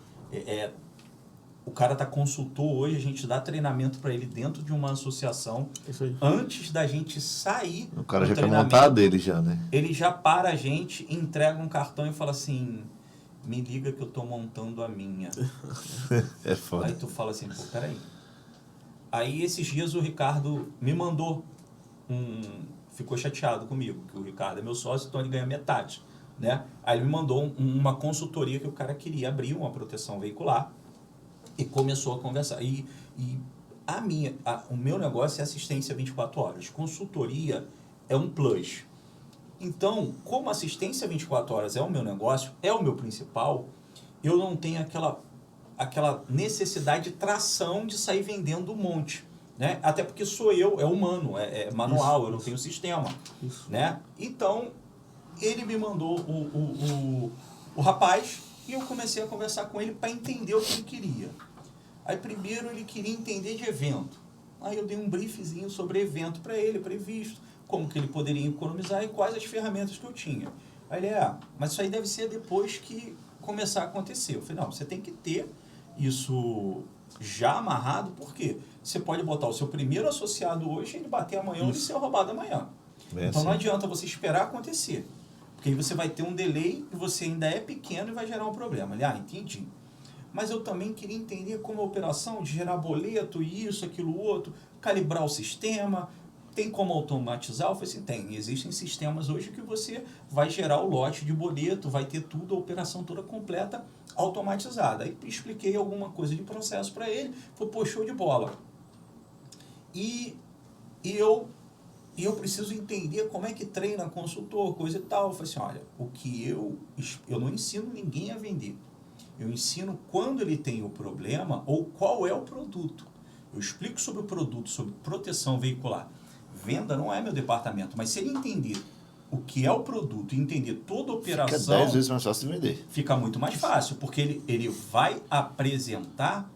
o cara tá consultor hoje, a gente dá treinamento para ele dentro de uma associação. Isso aí. Antes da gente sair O cara já quer montar a dele já, né? Ele já para a gente, entrega um cartão e fala assim, me liga que eu tô montando a minha. É foda. Aí tu fala assim, pô, peraí. Aí esses dias o Ricardo me mandou ficou chateado comigo, que o Ricardo é meu sócio, então ele ganha metade, né? Aí ele me mandou uma consultoria que o cara queria abrir uma proteção veicular e começou a conversar. E o meu negócio é assistência 24 horas. Consultoria é um plus. Então, como assistência 24 horas é o meu negócio, é o meu principal, eu não tenho aquela necessidade de tração de sair vendendo um monte. Né? Até porque sou eu, é humano, é manual, isso, eu não tenho sistema. Né? Então, ele me mandou o rapaz e eu comecei a conversar com ele para entender o que ele queria. Aí primeiro ele queria entender de evento. Aí eu dei um briefzinho sobre evento para ele, previsto, como que ele poderia economizar e quais as ferramentas que eu tinha. Aí ele, mas isso aí deve ser depois que começar a acontecer. Eu falei, não, você tem que ter isso já amarrado, por quê? Você pode botar o seu primeiro associado hoje, ele bater amanhã ou ele ser roubado amanhã. Bem então assim. Não adianta você esperar acontecer, porque aí você vai ter um delay e você ainda é pequeno e vai gerar um problema. Ele, entendi. Mas eu também queria entender como a operação de gerar boleto, isso, aquilo, outro, calibrar o sistema, tem como automatizar? Eu falei assim, tem. Existem sistemas hoje que você vai gerar o lote de boleto, vai ter tudo, a operação toda completa, automatizada. Aí expliquei alguma coisa de processo para ele, falei, pô, show de bola. E eu preciso entender como é que treina consultor, coisa e tal. Eu falei assim, olha, o que eu não ensino ninguém a vender. Eu ensino quando ele tem o problema ou qual é o produto. Eu explico sobre o produto, sobre proteção veicular. Venda não é meu departamento, mas se ele entender o que é o produto e entender toda a operação... Fica 10 vezes mais fácil de vender. Fica muito mais fácil, porque ele vai apresentar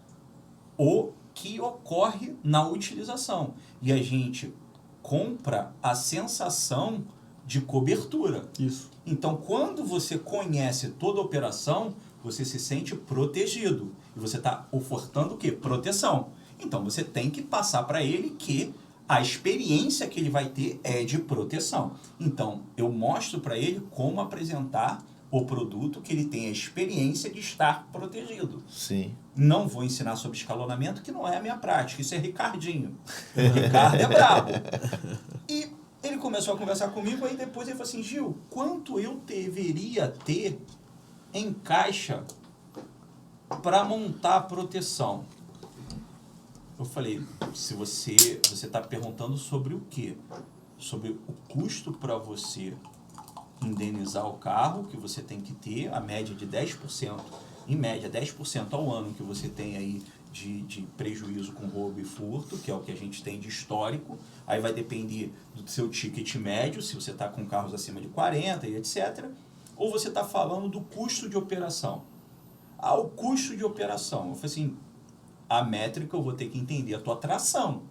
o que ocorre na utilização. E a gente compra a sensação de cobertura. Isso. Então, quando você conhece toda a operação, você se sente protegido. E você está ofertando o quê? Proteção. Então, você tem que passar para ele que a experiência que ele vai ter é de proteção. Então, eu mostro para ele como apresentar o produto que ele tem a experiência de estar protegido. Sim. Não vou ensinar sobre escalonamento, que não é a minha prática. Isso é Ricardinho. Ricardo é brabo. E ele começou a conversar comigo, aí depois ele falou assim, Gil, quanto eu deveria ter em caixa para montar a proteção? Eu falei, se você está perguntando sobre o quê? Sobre o custo para você indenizar o carro, que você tem que ter, a média de 10%, em média 10% ao ano que você tem aí de prejuízo com roubo e furto, que é o que a gente tem de histórico. Aí vai depender do seu ticket médio, se você está com carros acima de 40 e etc. Ou você está falando do custo de operação. O custo de operação. Eu falei assim, a métrica eu vou ter que entender a tua tração.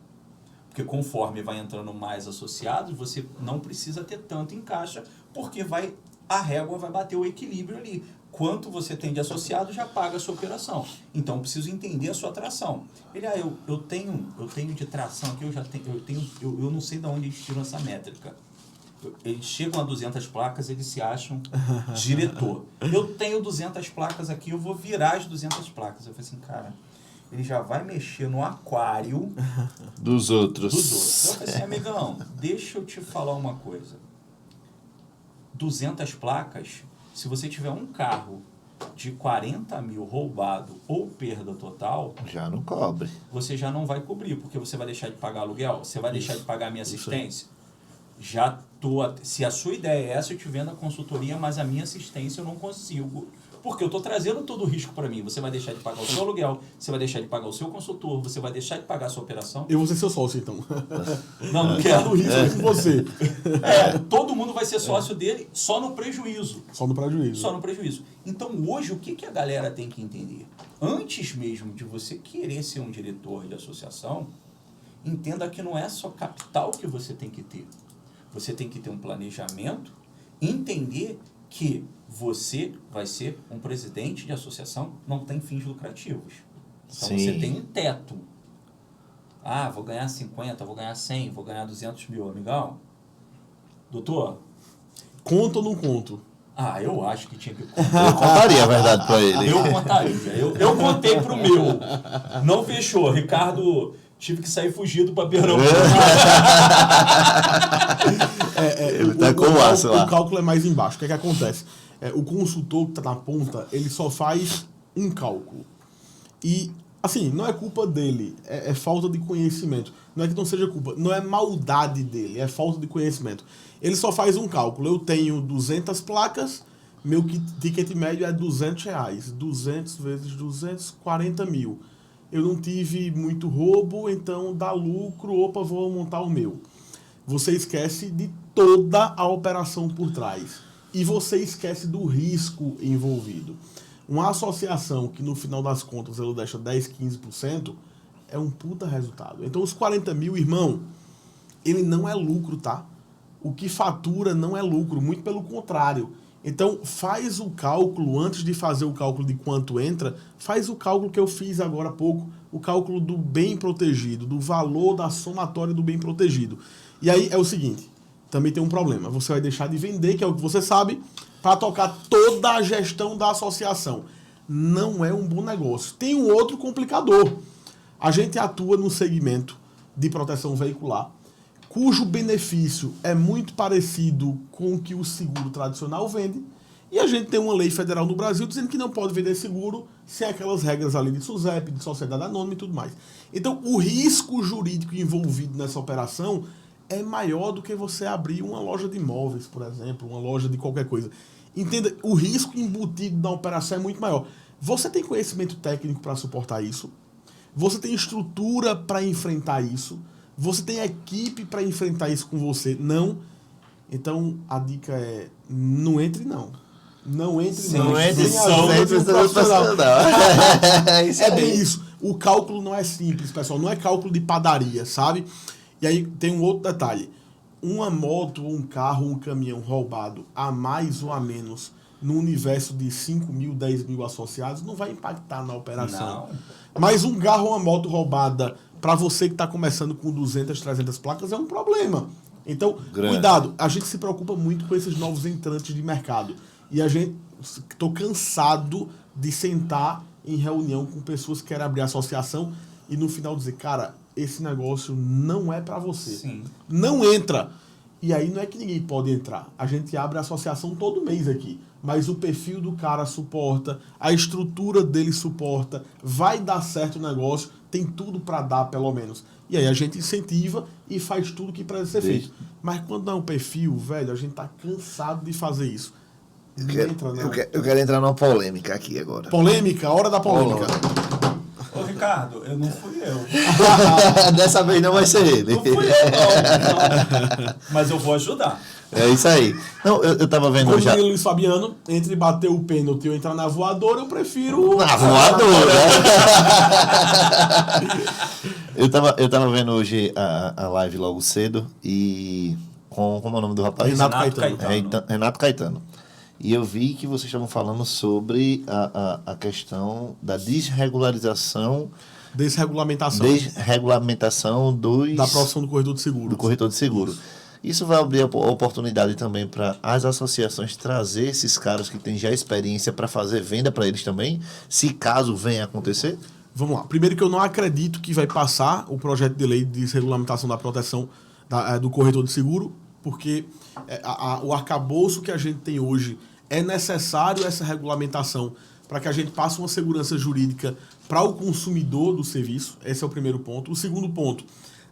Porque conforme vai entrando mais associados, você não precisa ter tanto em caixa, porque a régua vai bater o equilíbrio ali. Quanto você tem de associado, já paga a sua operação. Então, eu preciso entender a sua tração. Ele, eu tenho de tração aqui, eu não sei de onde eles tiram essa métrica. Eles chegam a 200 placas, eles se acham diretor. Eu tenho 200 placas aqui, eu vou virar as 200 placas. Eu falei assim, cara, ele já vai mexer no aquário dos outros. Eu falei assim, amigão, deixa eu te falar uma coisa. 200 placas, se você tiver um carro de 40 mil roubado ou perda total, já não cobre. Você já não vai cobrir, porque você vai deixar de pagar aluguel, você vai deixar de pagar a minha assistência. Se a sua ideia é essa, eu te vendo a consultoria, mas a minha assistência eu não consigo, porque eu estou trazendo todo o risco para mim. Você vai deixar de pagar o seu aluguel, você vai deixar de pagar o seu consultor, você vai deixar de pagar a sua operação. Eu vou ser seu sócio, então. Não quero. O risco é com você. Todo mundo vai ser sócio dele só no prejuízo. Só no prejuízo. Só no prejuízo. Então, hoje, o que a galera tem que entender? Antes mesmo de você querer ser um diretor de associação, entenda que não é só capital que você tem que ter. Você tem que ter um planejamento, entender que você vai ser um presidente de associação, não tem fins lucrativos. Então, Sim. você tem um teto. Vou ganhar 50, vou ganhar 100, vou ganhar 200 mil, amigão. Doutor? Conto ou não conto? Eu acho que tinha que contar. Eu contaria a verdade pra ele. Eu contaria. Eu contei pro meu. Não fechou. Ricardo, tive que sair fugido pra Pernambuco. Ele tá com o aço lá. O cálculo é mais embaixo. O que é que acontece? O consultor que está na ponta, ele só faz um cálculo. E, assim, não é culpa dele, é falta de conhecimento. Não é que não seja culpa, não é maldade dele, é falta de conhecimento. Ele só faz um cálculo. Eu tenho 200 placas, meu ticket médio é R$200. 200 vezes 200, 40 mil. Eu não tive muito roubo, então dá lucro, vou montar o meu. Você esquece de toda a operação por trás. E você esquece do risco envolvido. Uma associação que no final das contas ela deixa 10, 15%, é um puta resultado. Então os 40 mil, irmão, ele não é lucro, tá? O que fatura não é lucro, muito pelo contrário. Então faz o cálculo, antes de fazer o cálculo de quanto entra, faz o cálculo que eu fiz agora há pouco, o cálculo do bem protegido, do valor da somatória do bem protegido. E aí é o seguinte, também tem um problema, você vai deixar de vender, que é o que você sabe, para tocar toda a gestão da associação. Não é um bom negócio. Tem um outro complicador. A gente atua no segmento de proteção veicular, cujo benefício é muito parecido com o que o seguro tradicional vende, e a gente tem uma lei federal no Brasil dizendo que não pode vender seguro sem aquelas regras ali de SUSEP, de sociedade anônima e tudo mais. Então, o risco jurídico envolvido nessa operação é maior do que você abrir uma loja de imóveis, por exemplo, uma loja de qualquer coisa. Entenda, o risco embutido na operação é muito maior. Você tem conhecimento técnico para suportar isso? Você tem estrutura para enfrentar isso? Você tem equipe para enfrentar isso com você? Não. Então, a dica é, não entre não. Não entre não. Não entre não. É bem isso. O cálculo não é simples, pessoal. Não é cálculo de padaria, sabe? E aí tem um outro detalhe. uma moto, um carro, um caminhão roubado a mais ou a menos no universo de 5 mil, 10 mil associados não vai impactar na operação. Não. Mas um carro ou uma moto roubada para você que está começando com 200, 300 placas é um problema. Então, cuidado. A gente se preocupa muito com esses novos entrantes de mercado. E a gente... Estou cansado de sentar em reunião com pessoas que querem abrir associação e no final dizer, cara, esse negócio não é para você. Sim. Não entra. E aí não é que ninguém pode entrar. A gente abre a associação todo mês aqui. Mas o perfil do cara suporta, a estrutura dele suporta, vai dar certo o negócio, tem tudo para dar, pelo menos. E aí a gente incentiva e faz tudo que precisa ser feito. Mas quando não é um perfil, velho, a gente tá cansado de fazer isso. Eu quero entrar numa polêmica aqui agora. Polêmica? Hora da polêmica. Ô, Ricardo, eu não fui eu. Dessa vez não vai ser ele. Não fui eu, não. Mas eu vou ajudar. É isso aí. Não, eu tava vendo Como já. diria o Luiz Fabiano, entre bater o pênalti e eu entrar na voadora, eu prefiro... Na voadora. eu tava vendo hoje a live logo cedo e... Como é o nome do rapaz? Renato Caetano. Renato Caetano. E eu vi que vocês estavam falando sobre a questão da desregularização... Desregulamentação da profissão do corretor de seguro. Do corretor de seguro. Isso vai abrir a oportunidade também para as associações trazer esses caras que têm já experiência para fazer venda para eles também, se caso venha a acontecer? Vamos lá. Primeiro que eu não acredito que vai passar o projeto de lei de desregulamentação da proteção do corretor de seguro, porque o arcabouço que a gente tem hoje é necessário essa regulamentação para que a gente passe uma segurança jurídica para o consumidor do serviço. Esse é o primeiro ponto. O segundo ponto,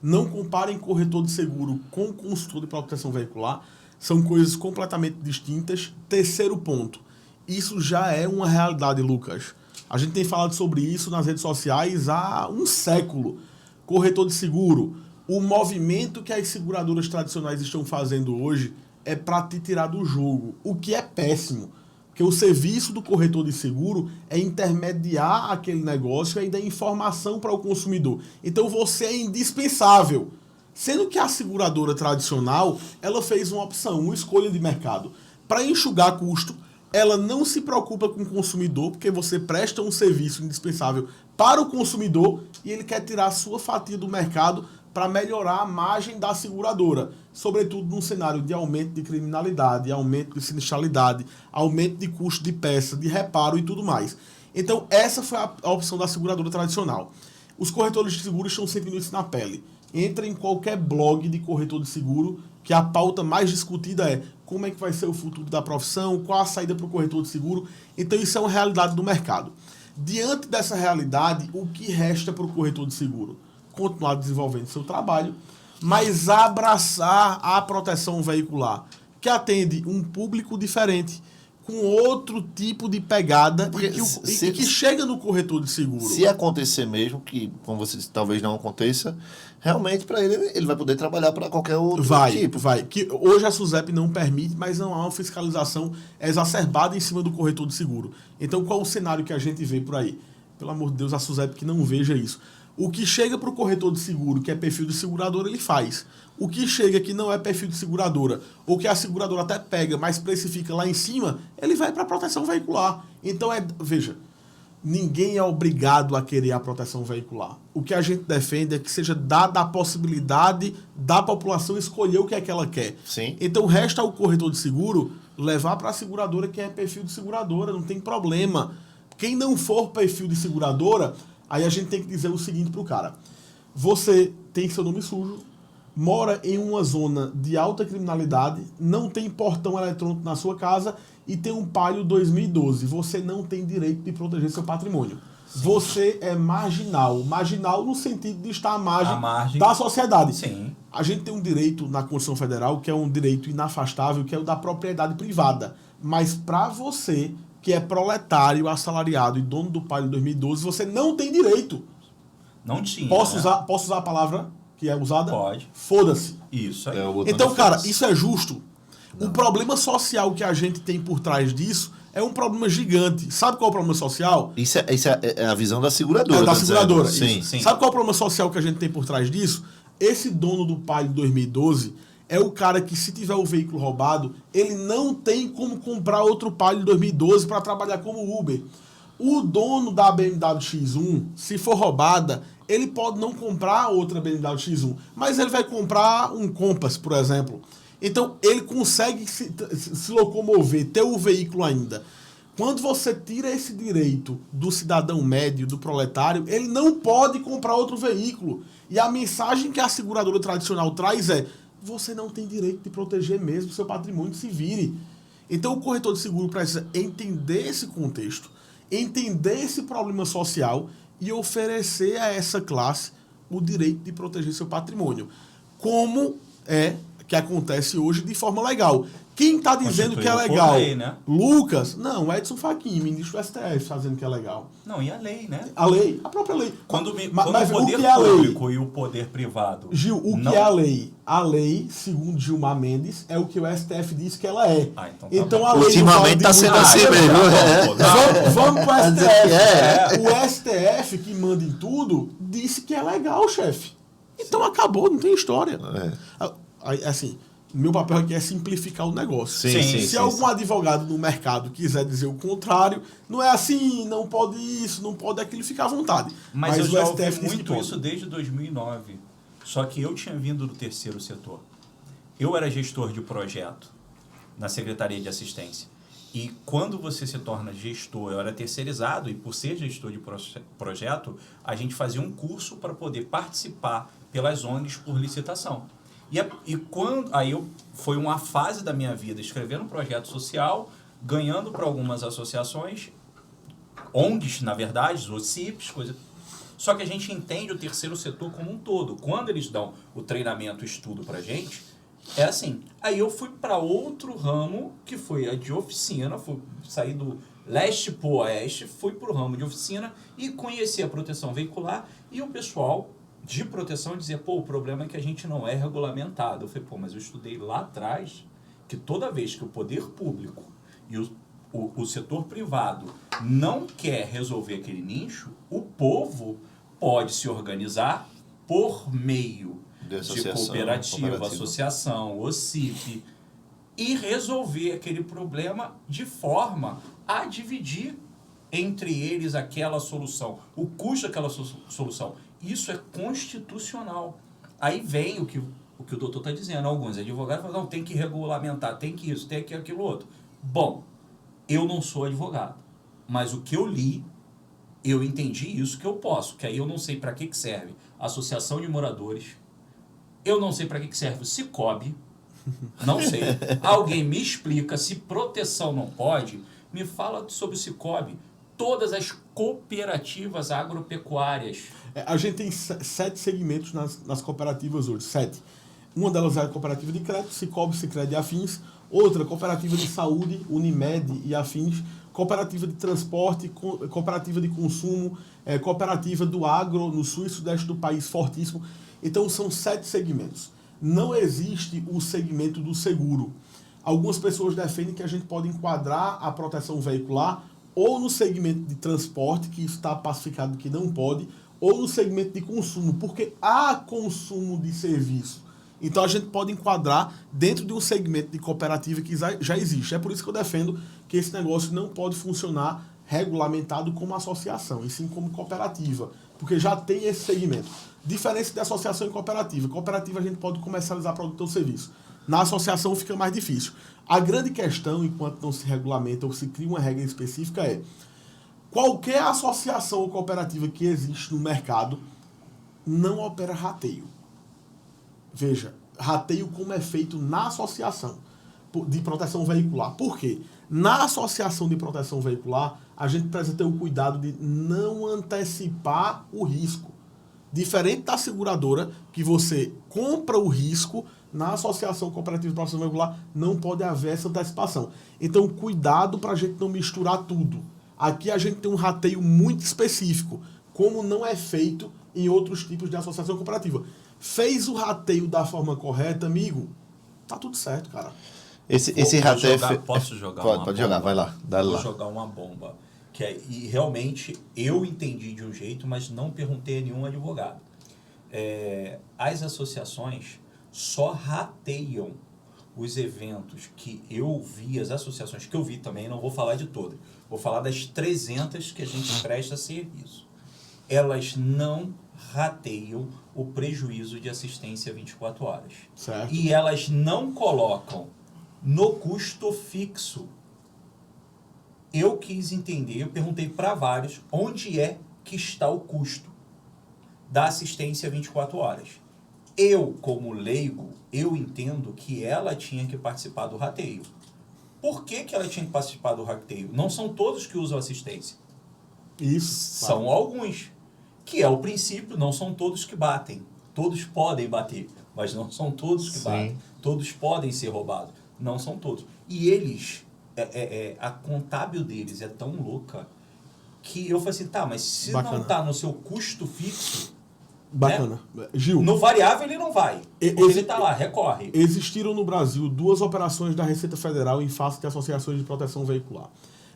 não comparem corretor de seguro com consultor de proteção veicular. São coisas completamente distintas. Terceiro ponto, isso já é uma realidade, Lucas. A gente tem falado sobre isso nas redes sociais há um século. Corretor de seguro, o movimento que as seguradoras tradicionais estão fazendo hoje é para te tirar do jogo, o que é péssimo. Porque o serviço do corretor de seguro é intermediar aquele negócio e dar informação para o consumidor. Então você é indispensável. Sendo que a seguradora tradicional, ela fez uma opção, uma escolha de mercado. Para enxugar custo, ela não se preocupa com o consumidor, porque você presta um serviço indispensável para o consumidor e ele quer tirar a sua fatia do mercado para melhorar a margem da seguradora, sobretudo num cenário de aumento de criminalidade, aumento de sinistralidade, aumento de custo de peça, de reparo e tudo mais. Então, essa foi a opção da seguradora tradicional. Os corretores de seguro estão sentindo isso na pele. Entra em qualquer blog de corretor de seguro, que a pauta mais discutida é como é que vai ser o futuro da profissão, qual a saída para o corretor de seguro. Então, isso é uma realidade do mercado. Diante dessa realidade, o que resta para o corretor de seguro? Continuar desenvolvendo seu trabalho, mas abraçar a proteção veicular, que atende um público diferente, com outro tipo de pegada e que chega no corretor de seguro. Se acontecer mesmo, que como você disse, talvez não aconteça, realmente para ele vai poder trabalhar para qualquer outro tipo. Vai. Que hoje a SUSEP não permite, mas não há uma fiscalização exacerbada em cima do corretor de seguro. Então qual o cenário que a gente vê por aí? Pelo amor de Deus, a SUSEP que não veja isso. O que chega para o corretor de seguro, que é perfil de seguradora, ele faz. O que chega que não é perfil de seguradora, ou que a seguradora até pega, mas precifica lá em cima, ele vai para a proteção veicular. Então, veja, ninguém é obrigado a querer a proteção veicular. O que a gente defende é que seja dada a possibilidade da população escolher o que é que ela quer. Sim. Então, resta ao corretor de seguro levar para a seguradora que é perfil de seguradora, não tem problema. Quem não for perfil de seguradora... Aí a gente tem que dizer o seguinte pro cara. Você tem seu nome sujo, mora em uma zona de alta criminalidade, não tem portão eletrônico na sua casa e tem um Palio 2012. Você não tem direito de proteger seu patrimônio. Sim. Você é marginal. Marginal no sentido de estar à margem da sociedade. Sim. A gente tem um direito na Constituição Federal que é um direito inafastável, que é o da propriedade privada. Mas para você... que é proletário, assalariado e dono do Palio 2012, você não tem direito. Não tinha. Posso usar a palavra que é usada? Pode. Foda-se. Isso aí. Então, cara, isso é justo? Não. O problema social que a gente tem por trás disso é um problema gigante. Sabe qual é o problema social? Isso é a visão da seguradora. É da seguradora. Sim. Sabe qual é o problema social que a gente tem por trás disso? Esse dono do Palio 2012, é o cara que, se tiver o veículo roubado, ele não tem como comprar outro Palio de 2012 para trabalhar como Uber. O dono da BMW X1, se for roubada, ele pode não comprar outra BMW X1, mas ele vai comprar um Compass, por exemplo. Então, ele consegue se locomover, ter o veículo ainda. Quando você tira esse direito do cidadão médio, do proletário, ele não pode comprar outro veículo. E a mensagem que a seguradora tradicional traz é: você não tem direito de proteger mesmo seu patrimônio, se vire. Então, o corretor de seguro precisa entender esse contexto, entender esse problema social e oferecer a essa classe o direito de proteger seu patrimônio. Como é que acontece hoje de forma legal. Quem está dizendo que é legal? Lei, né? Lucas? Não, Edson Fachin, ministro do STF, está dizendo que é legal. Não, e a lei, né? A lei, a própria lei. Quando mas o poder o que é a lei? público e o poder privado... Gil, o não... que é a lei? A lei, segundo Gilmar Mendes, é o que o STF diz que ela é. Então a lei ultimamente está sendo assim mesmo. Vamos para o STF. O STF, que manda em tudo, disse que é legal, chefe. Então acabou, não tem história. Assim, meu papel aqui é simplificar o negócio. Se algum advogado no mercado quiser dizer o contrário, não é assim, não pode isso, não pode aquilo, fica à vontade. Mas eu já ouvi muito isso desde 2009. Só que eu tinha vindo do terceiro setor. Eu era gestor de projeto na Secretaria de Assistência. E quando você se torna gestor, eu era terceirizado, e por ser gestor de projeto, a gente fazia um curso para poder participar pelas ONGs por licitação. Foi uma fase da minha vida escrevendo um projeto social, ganhando para algumas associações, ONGs, na verdade, os CIPs, coisa. Só que a gente entende o terceiro setor como um todo. Quando eles dão o treinamento, o estudo para a gente, é assim. Aí eu fui para outro ramo, que foi a de oficina, saí do leste para o oeste, fui para o ramo de oficina e conheci a proteção veicular, e o pessoal de proteção dizia: pô, o problema é que a gente não é regulamentado. Eu falei: pô, mas eu estudei lá atrás que toda vez que o poder público e o setor privado não quer resolver aquele nicho, o povo pode se organizar por meio de cooperativa, associação, OCIP, e resolver aquele problema de forma a dividir entre eles aquela solução, o custo daquela solução. Isso é constitucional. Aí vem o que o doutor está dizendo. Alguns advogados falam: não, tem que regulamentar, tem que isso, tem que aquilo outro. Bom, eu não sou advogado, mas o que eu li, eu entendi isso que eu posso, que aí eu não sei para que serve a associação de moradores, eu não sei para que serve o Sicob, não sei. Alguém me explica. Se proteção não pode, me fala sobre o Sicob. Todas as cooperativas agropecuárias. A gente tem 7 segmentos nas cooperativas hoje, 7. Uma delas é a cooperativa de crédito, Sicob, Sicredi e afins. Outra, cooperativa de saúde, Unimed e afins. Cooperativa de transporte, cooperativa de consumo, cooperativa do agro no sul e sudeste do país, fortíssimo. Então, são 7 segmentos. Não existe o segmento do seguro. Algumas pessoas defendem que a gente pode enquadrar a proteção veicular ou no segmento de transporte, que está pacificado que não pode, ou no segmento de consumo, porque há consumo de serviço. Então a gente pode enquadrar dentro de um segmento de cooperativa que já existe. É por isso que eu defendo que esse negócio não pode funcionar regulamentado como associação, e sim como cooperativa, porque já tem esse segmento. Diferença de associação e cooperativa. Cooperativa a gente pode comercializar produto ou serviço. Na associação fica mais difícil. A grande questão, enquanto não se regulamenta ou se cria uma regra específica, é: qualquer associação ou cooperativa que existe no mercado não opera rateio. Veja, rateio como é feito na associação de proteção veicular. Por quê? Na associação de proteção veicular, a gente precisa ter o cuidado de não antecipar o risco. Diferente da seguradora, que você compra o risco, na associação cooperativa de proteção veicular não pode haver essa antecipação. Então, cuidado para a gente não misturar tudo. Aqui a gente tem um rateio muito específico, como não é feito em outros tipos de associação cooperativa. Fez o rateio da forma correta, amigo, tá tudo certo, cara. Esse rateio... Posso jogar Pode jogar, vai lá. Vou jogar uma bomba. E realmente eu entendi de um jeito, mas não perguntei a nenhum advogado. As associações só rateiam os eventos que eu vi, as associações que eu vi também, não vou falar de todas, vou falar das 300 que a gente presta serviço. Elas não rateiam o prejuízo de assistência 24 horas. Certo. E elas não colocam no custo fixo. Eu quis entender, eu perguntei para vários, onde é que está o custo da assistência 24 horas. Eu, como leigo, eu entendo que ela tinha que participar do rateio. Por que que ela tinha que participar do rateio? Não são todos que usam assistência. Isso. São alguns. Que é o princípio, não são todos que batem. Todos podem bater, mas não são todos que batem. Todos podem ser roubados, não são todos. E eles, a contábil deles é tão louca que eu falei assim, tá, mas se Bacana. não tá no seu custo fixo, Bacana. Gil, no variável ele não vai. Porque ele tá lá, recorre. existiram no Brasil 2 operações da Receita Federal em face de associações de proteção veicular.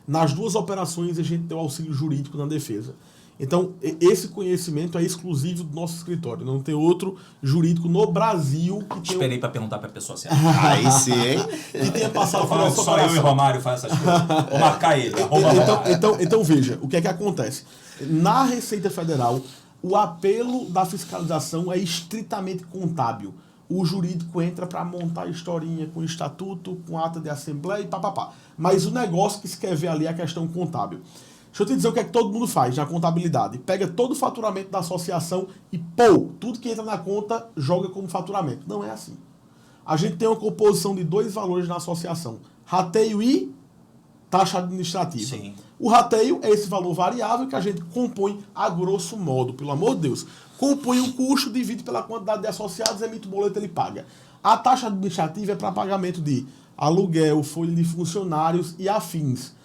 Nas 2 operações a gente deu auxílio jurídico na defesa. Então, esse conhecimento é exclusivo do nosso escritório. Não tem outro jurídico no Brasil que tenha... Esperei para perguntar para a pessoa certa. Aí sim, hein? que tenha passado por Falando essa só eu e operação. Romário faz essas coisas. Vou marcar ele. Então veja, o que é que acontece? Na Receita Federal, o apelo da fiscalização é estritamente contábil. O jurídico entra para montar a historinha com estatuto, com ata de assembleia e papapá. Mas o negócio que se quer ver ali é a questão contábil. Deixa eu te dizer o que é que todo mundo faz na contabilidade. Pega todo o faturamento da associação e, tudo que entra na conta, joga como faturamento. Não é assim. A gente tem uma composição de 2 valores na associação. Rateio e taxa administrativa. Sim. O rateio é esse valor variável que a gente compõe a grosso modo, pelo amor de Deus. Compõe um custo, divide pela quantidade de associados, emite o boleto, ele paga. A taxa administrativa é para pagamento de aluguel, folha de funcionários e afins.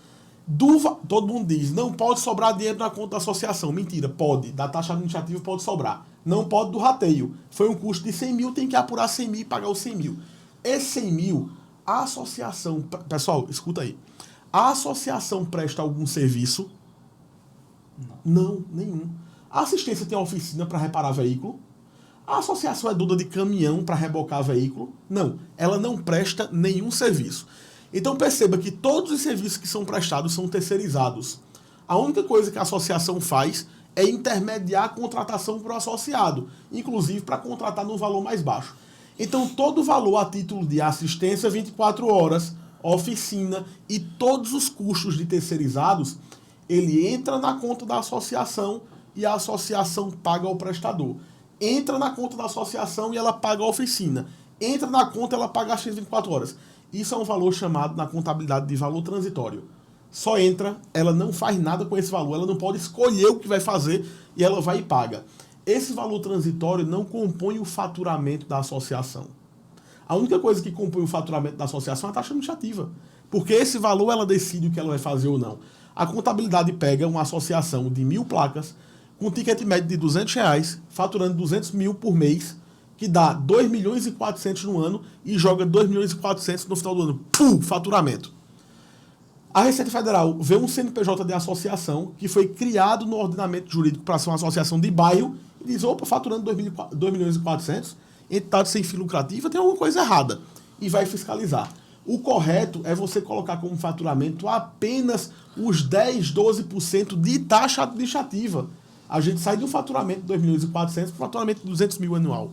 Todo mundo diz, não pode sobrar dinheiro na conta da associação. Mentira, pode. Da taxa administrativa pode sobrar. Não pode do rateio. Foi um custo de 100 mil, tem que apurar 100 mil e pagar os 100 mil. Esse 100 mil, a associação... Pessoal, escuta aí. A associação presta algum serviço? Não, nenhum. A assistência tem uma oficina para reparar veículo? A associação é dona de caminhão para rebocar veículo? Não, ela não presta nenhum serviço. Então perceba que todos os serviços que são prestados são terceirizados. A única coisa que a associação faz é intermediar a contratação para o associado, inclusive para contratar num valor mais baixo. Então todo o valor a título de assistência 24 horas, oficina e todos os custos de terceirizados, ele entra na conta da associação e a associação paga ao prestador. Entra na conta da associação e ela paga a oficina. Entra na conta e ela paga as 24 horas. Isso é um valor chamado na contabilidade de valor transitório. Só entra, ela não faz nada com esse valor, ela não pode escolher o que vai fazer e ela vai e paga. Esse valor transitório não compõe o faturamento da associação. A única coisa que compõe o faturamento da associação é a taxa administrativa. Porque esse valor ela decide o que ela vai fazer ou não. A contabilidade pega uma associação de 1.000 placas, com ticket médio de R$200, faturando 200 mil por mês, que dá 2 milhões e 400 no ano e joga 2 milhões e 400 no final do ano. Pum! Faturamento. A Receita Federal vê um CNPJ de associação que foi criado no ordenamento jurídico para ser uma associação de bairro e diz, opa, faturando 2 milhões e 400, entidade sem fim lucrativa, tem alguma coisa errada. E vai fiscalizar. O correto é você colocar como faturamento apenas os 10, 12% de taxa administrativa. A gente sai de um faturamento de 2 milhões e 400 para um faturamento de 200 mil anual.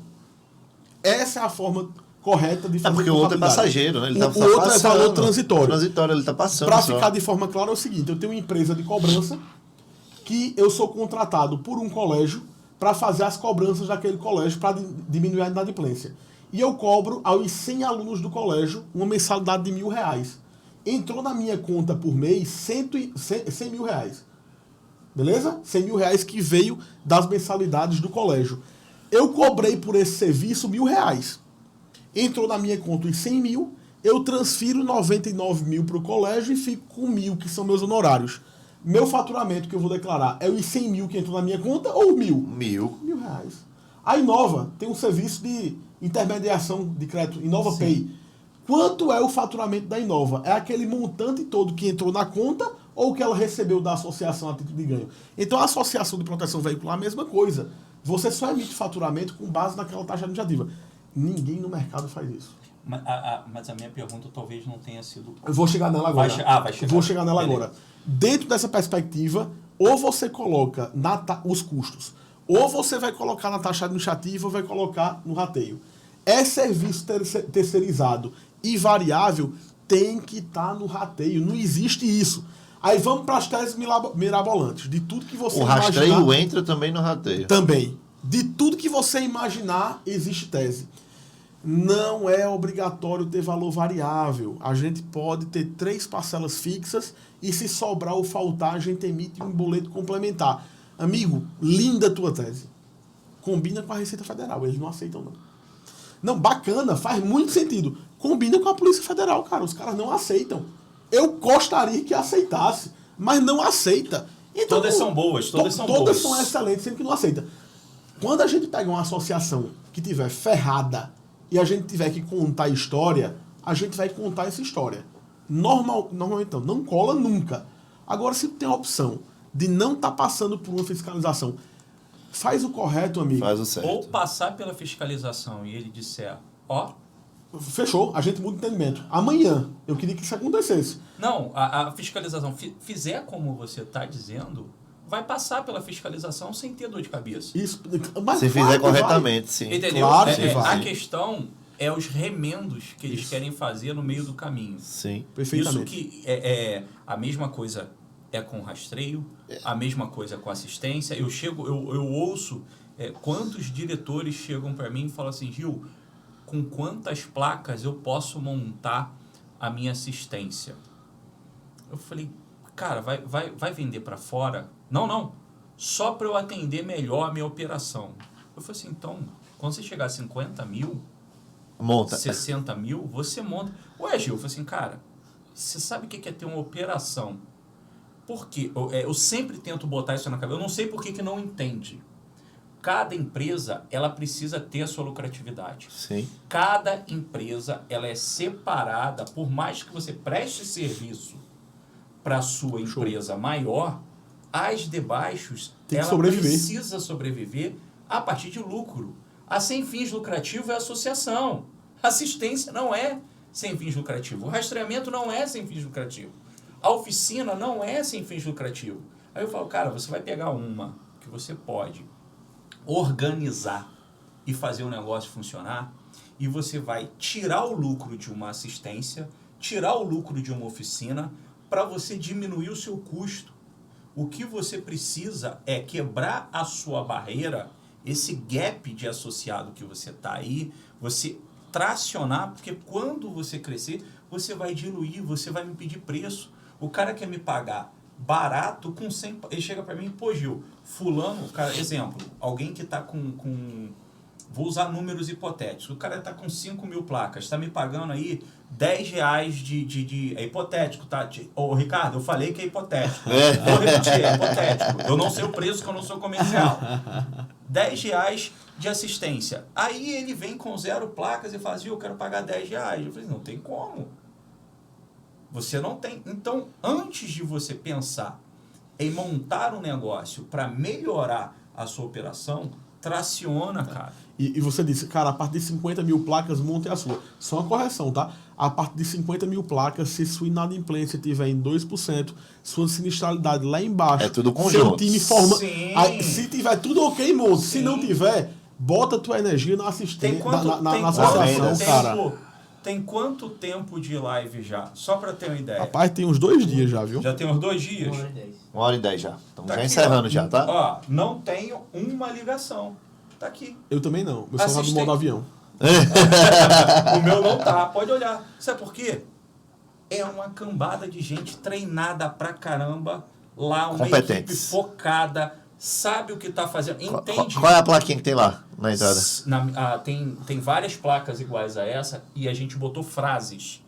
Essa é a forma correta de fazer. Porque o outro é passageiro, né? Ele o outro é valor transitório. Transitório, ele está passando. Para ficar de forma clara é o seguinte, eu tenho uma empresa de cobrança que eu sou contratado por um colégio para fazer as cobranças daquele colégio para diminuir a inadimplência. E eu cobro aos 100 alunos do colégio uma mensalidade de R$1.000. Entrou na minha conta por mês 100 mil reais. Beleza? 100 mil reais que veio das mensalidades do colégio. Eu cobrei por esse serviço R$1.000. Entrou na minha conta os 100 mil, eu transfiro 99 mil para o colégio e fico com 1.000, que são meus honorários. Meu faturamento que eu vou declarar é os 100 mil que entrou na minha conta ou 1.000? R$1.000. A Inova tem um serviço de intermediação de crédito, Inova Pay. Quanto é o faturamento da Inova? É aquele montante todo que entrou na conta ou que ela recebeu da associação a título de ganho? Então a associação de proteção veicular é a mesma coisa. Você só emite faturamento com base naquela taxa administrativa. Ninguém no mercado faz isso. Mas a minha pergunta talvez não tenha sido... Eu vou chegar nela agora. Vai chegar. Vou chegar nela Beleza. agora. Dentro dessa perspectiva, ou você coloca os custos, ou você vai colocar na taxa administrativa, ou vai colocar no rateio. É serviço terceirizado e variável, tem que estar no rateio. Não existe isso. Aí vamos para as teses mirabolantes. De tudo que você O rastreio entra também no rateio. Também. De tudo que você imaginar, existe tese. Não é obrigatório ter valor variável. A gente pode ter 3 parcelas fixas e se sobrar ou faltar, a gente emite um boleto complementar. Amigo, linda a tua tese. Combina com a Receita Federal. Eles não aceitam, não. Não, bacana, faz muito sentido. Combina com a Polícia Federal, cara. Os caras não aceitam. Eu gostaria que aceitasse, mas não aceita. Então, todas são boas, todas são Todas boas. são excelentes, sempre que não aceita. Quando a gente pega uma associação que tiver ferrada e a gente tiver que contar história, a gente vai contar essa história. Normalmente não cola nunca. Agora, se tem a opção de não estar passando por uma fiscalização, faz o correto, amigo. Faz o certo. Ou passar pela fiscalização e ele disser, ó... Fechou, a gente muda o entendimento. Amanhã, eu queria que isso acontecesse. Não, a fiscalização fizer como você está dizendo, vai passar pela fiscalização sem ter dor de cabeça. Isso, mas Se claro fizer que vai. corretamente, sim. Entendeu? Claro que vai. A questão é os remendos que eles querem fazer no meio do caminho. Sim. Perfeitamente. Isso que é a mesma coisa é com rastreio, a mesma coisa com assistência. Eu ouço quantos diretores chegam para mim e falam assim, Gil, com quantas placas eu posso montar a minha assistência? Eu falei, cara, vai vender para fora? Não. Só para eu atender melhor a minha operação. Eu falei assim, então, quando você chegar a 50 mil, monta. 60 mil, você monta. Ué, Gil, eu falei assim, cara, você sabe o que é ter uma operação? Por quê? Eu sempre tento botar isso na cabeça. Eu não sei por que não entende. Cada empresa, ela precisa ter a sua lucratividade. Sim. Cada empresa, ela é separada, por mais que você preste serviço para a sua empresa maior, as de baixos, ela precisa sobreviver a partir de lucro. A sem fins lucrativos é associação. Assistência não é sem fins lucrativos. O rastreamento não é sem fins lucrativos. A oficina não é sem fins lucrativos. Aí eu falo, cara, você vai pegar uma que você pode organizar e fazer o negócio funcionar, e você vai tirar o lucro de uma assistência, tirar o lucro de uma oficina, para você diminuir o seu custo. O que você precisa é quebrar a sua barreira, esse gap de associado que você está aí, você tracionar, porque quando você crescer, você vai diluir, você vai me pedir preço. O cara quer me pagar barato com 100... Ele chega para mim, pô, Gil, fulano, cara, exemplo, alguém que está com... Vou usar números hipotéticos. O cara está com 5 mil placas, está me pagando aí R$10 de... É hipotético, tá? Ô, Ricardo, eu falei que é hipotético. Vou repetir, é hipotético. Eu não sei o preço, que eu não sou comercial. R$10 de assistência. Aí ele vem com 0 placas e fala assim, eu quero pagar R$10. Eu falei, não tem como. Você não tem. Então, antes de você pensar em montar um negócio para melhorar a sua operação, traciona, cara. E você disse, cara, a partir de 50 mil placas, monte a sua. Só uma correção, tá? A partir de 50 mil placas, se sua inadimplência estiver em 2%, sua sinistralidade lá embaixo, é tudo conjunto. seu time forma... Sim. Aí, se tiver tudo ok, monte. Sim. Se não tiver, bota a tua energia na assistência, na associação, cara. Tem quanto tempo de live já? Só para ter uma ideia. Rapaz, tem uns 2 dias já, viu? Já tem uns 2 dias? 1h10 já. Estamos Tá já aqui, encerrando ó. já, tá? Ó, não tenho uma ligação. Tá aqui. Eu também não. Meu celular do modo avião. O meu não tá, pode olhar. Sabe por quê? É uma cambada de gente treinada pra caramba lá, uma equipe focada, sabe o que tá fazendo, entende? Qual é a plaquinha que tem lá na entrada? Tem várias placas iguais a essa e a gente botou frases.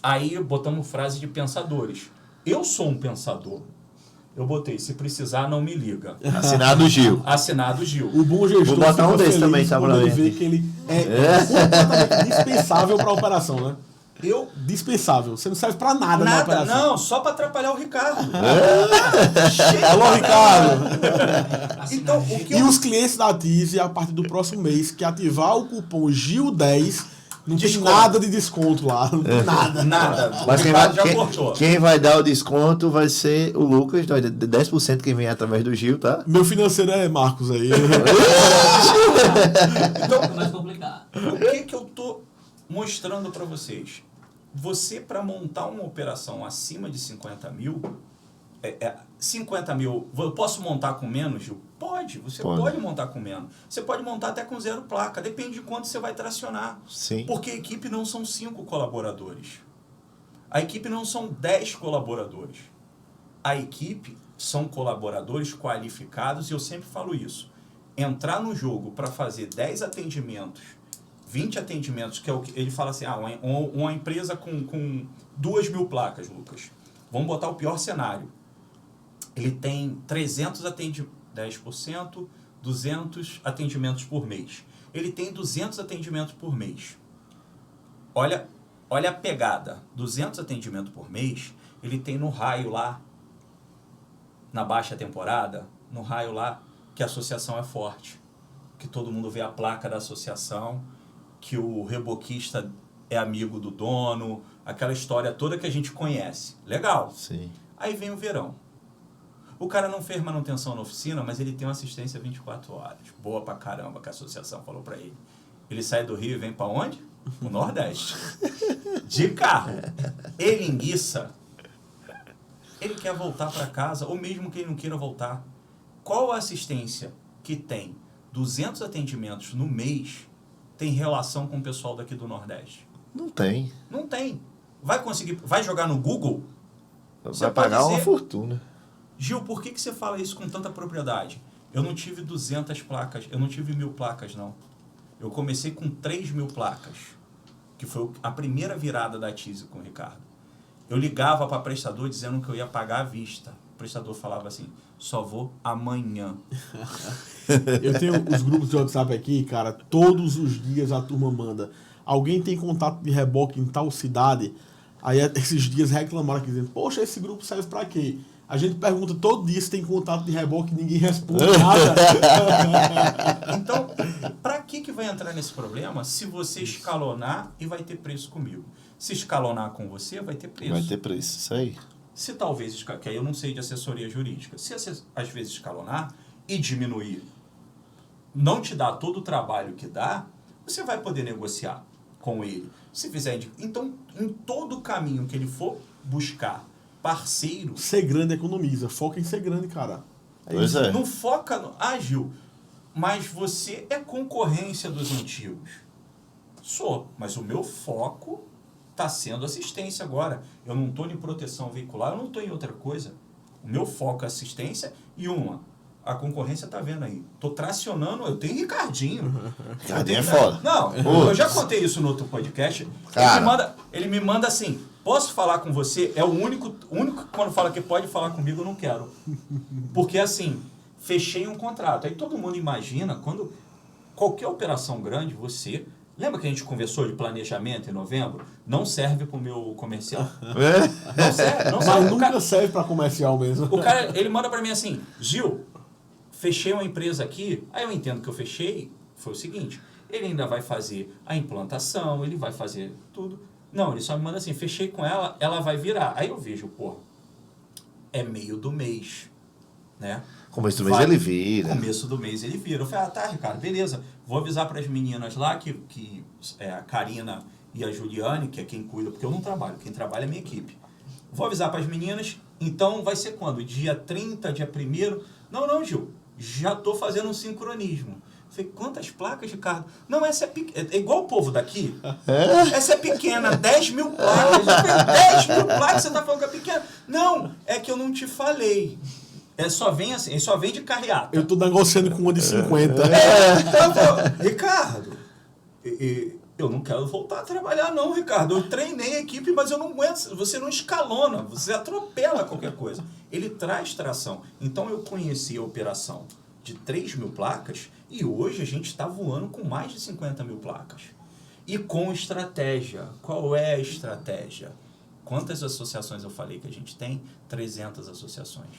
Aí botamos frases de pensadores. Eu sou um pensador. Eu botei, se precisar, não me liga. Assinado Gil. Assinado Gil. O bom gestor Vou botar um desse também, tá, quando ele vê que ele é completamente dispensável para a operação, né? Dispensável. Você não serve pra nada na Nada, operação. não, só para atrapalhar o Ricardo. Alô, Ricardo! Então, o que E os clientes da Tise, a partir do próximo mês, que ativar o cupom GIL10, não tem Desconto. nada de desconto lá. Não tem nada. Nada. Mas O Ricardo já cortou. quem vai dar o desconto vai ser o Lucas, 10% quem vem através do Gil, tá? Meu financeiro é Marcos aí. Então, mais complicado. O que eu tô mostrando para vocês? Você, para montar uma operação acima de 50 mil, 50 mil, eu posso montar com menos, Gil? Pode, você pode montar com menos. Você pode montar até com 0 placa, depende de quanto você vai tracionar. Sim. Porque a equipe não são 5 colaboradores. A equipe não são 10 colaboradores. A equipe são colaboradores qualificados, e eu sempre falo isso. Entrar no jogo para fazer 10 atendimentos, 20 atendimentos, que é o que ele fala assim, uma empresa com 2.000 placas, Lucas. Vamos botar o pior cenário. Ele tem 300 atendimentos, 10%, 200 atendimentos por mês. Ele tem 200 atendimentos por mês. Olha a pegada. 200 atendimentos por mês, ele tem no raio lá, na baixa temporada, no raio lá, que a associação é forte. Que todo mundo vê a placa da associação, que o reboquista é amigo do dono, aquela história toda que a gente conhece. Legal. Sim. Aí vem o verão. O cara não fez manutenção na oficina, mas ele tem uma assistência 24 horas. Boa pra caramba, que a associação falou pra ele. Ele sai do Rio e vem pra onde? O Nordeste. De carro. Ele enguiça. Ele quer voltar pra casa, ou mesmo que ele não queira voltar. Qual a assistência que tem 200 atendimentos no mês tem relação com o pessoal daqui do Nordeste? Não tem. Não tem. Vai jogar no Google? Você Vai pode pagar uma dizer, fortuna. Gil, por que você fala isso com tanta propriedade? Eu não tive 200 placas, eu não tive 1.000 placas, não. Eu comecei com 3.000 placas, que foi a primeira virada da Tise com o Ricardo. Eu ligava para prestador dizendo que eu ia pagar à vista. O prestador falava assim, só vou amanhã. Eu tenho os grupos de WhatsApp aqui, cara, todos os dias a turma manda. Alguém tem contato de reboque em tal cidade? Aí esses dias reclamaram aqui, dizendo, poxa, esse grupo serve pra quê? A gente pergunta todo dia se tem contato de reboque e ninguém responde nada. Então, para que vai entrar nesse problema se você escalonar e vai ter preço comigo? Se escalonar com você, vai ter preço. Vai ter preço, isso aí. Se talvez, que aí eu não sei de assessoria jurídica, se às vezes escalonar e diminuir, não te dá todo o trabalho que dá, você vai poder negociar com ele. Se fizer, então, em todo o caminho que ele for buscar parceiro... Ser grande economiza. Foca em ser grande, cara. Pois é. Não foca no... Gil, mas você é concorrência dos antigos. Sou, mas o meu foco está sendo assistência agora. Eu não estou em proteção veicular, eu não estou em outra coisa. O meu foco é assistência e a concorrência tá vendo aí. Tô tracionando, eu tenho Ricardinho. Ricardinho é foda. Não, eu já contei isso no outro podcast. Ele me manda assim, posso falar com você? É o único que quando fala que pode falar comigo, eu não quero. Porque assim, fechei um contrato. Aí todo mundo imagina, quando qualquer operação grande, você... Lembra que a gente conversou de planejamento em novembro? Não serve pro meu comercial. Não serve. Mas nunca serve para comercial mesmo. O cara, ele manda para mim assim, Gil, fechei uma empresa aqui, aí eu entendo que eu fechei, foi o seguinte, ele ainda vai fazer a implantação, ele vai fazer tudo. Não, ele só me manda assim, fechei com ela, ela vai virar. Aí eu vejo, pô, é meio do mês, né? Começo do mês ele vira. Começo do mês ele vira. Eu falei, tá, Ricardo, beleza. Vou avisar para as meninas lá, que é a Karina e a Juliane, que é quem cuida, porque eu não trabalho, quem trabalha é a minha equipe. Vou avisar para as meninas, então vai ser quando? Dia 30, dia 1º? Não, Gil, já tô fazendo um sincronismo. Eu falei, quantas placas, Ricardo? Não, essa é pequena. É igual o povo daqui. Essa é pequena, 10.000 placas. Eu falei, 10.000 placas, você tá falando que é pequena? Não, é que eu não te falei. Só vem assim, só vem de carreata. Eu tô negociando com uma de 50. Então eu falo, Ricardo, eu não quero voltar a trabalhar não, Ricardo. Eu treinei a equipe, mas eu não aguento. Você não escalona, você atropela qualquer coisa. Ele traz tração. Então eu conheci a operação de 3.000 placas e hoje a gente está voando com mais de 50.000 placas. E com estratégia. Qual é a estratégia? Quantas associações eu falei que a gente tem? 300 associações.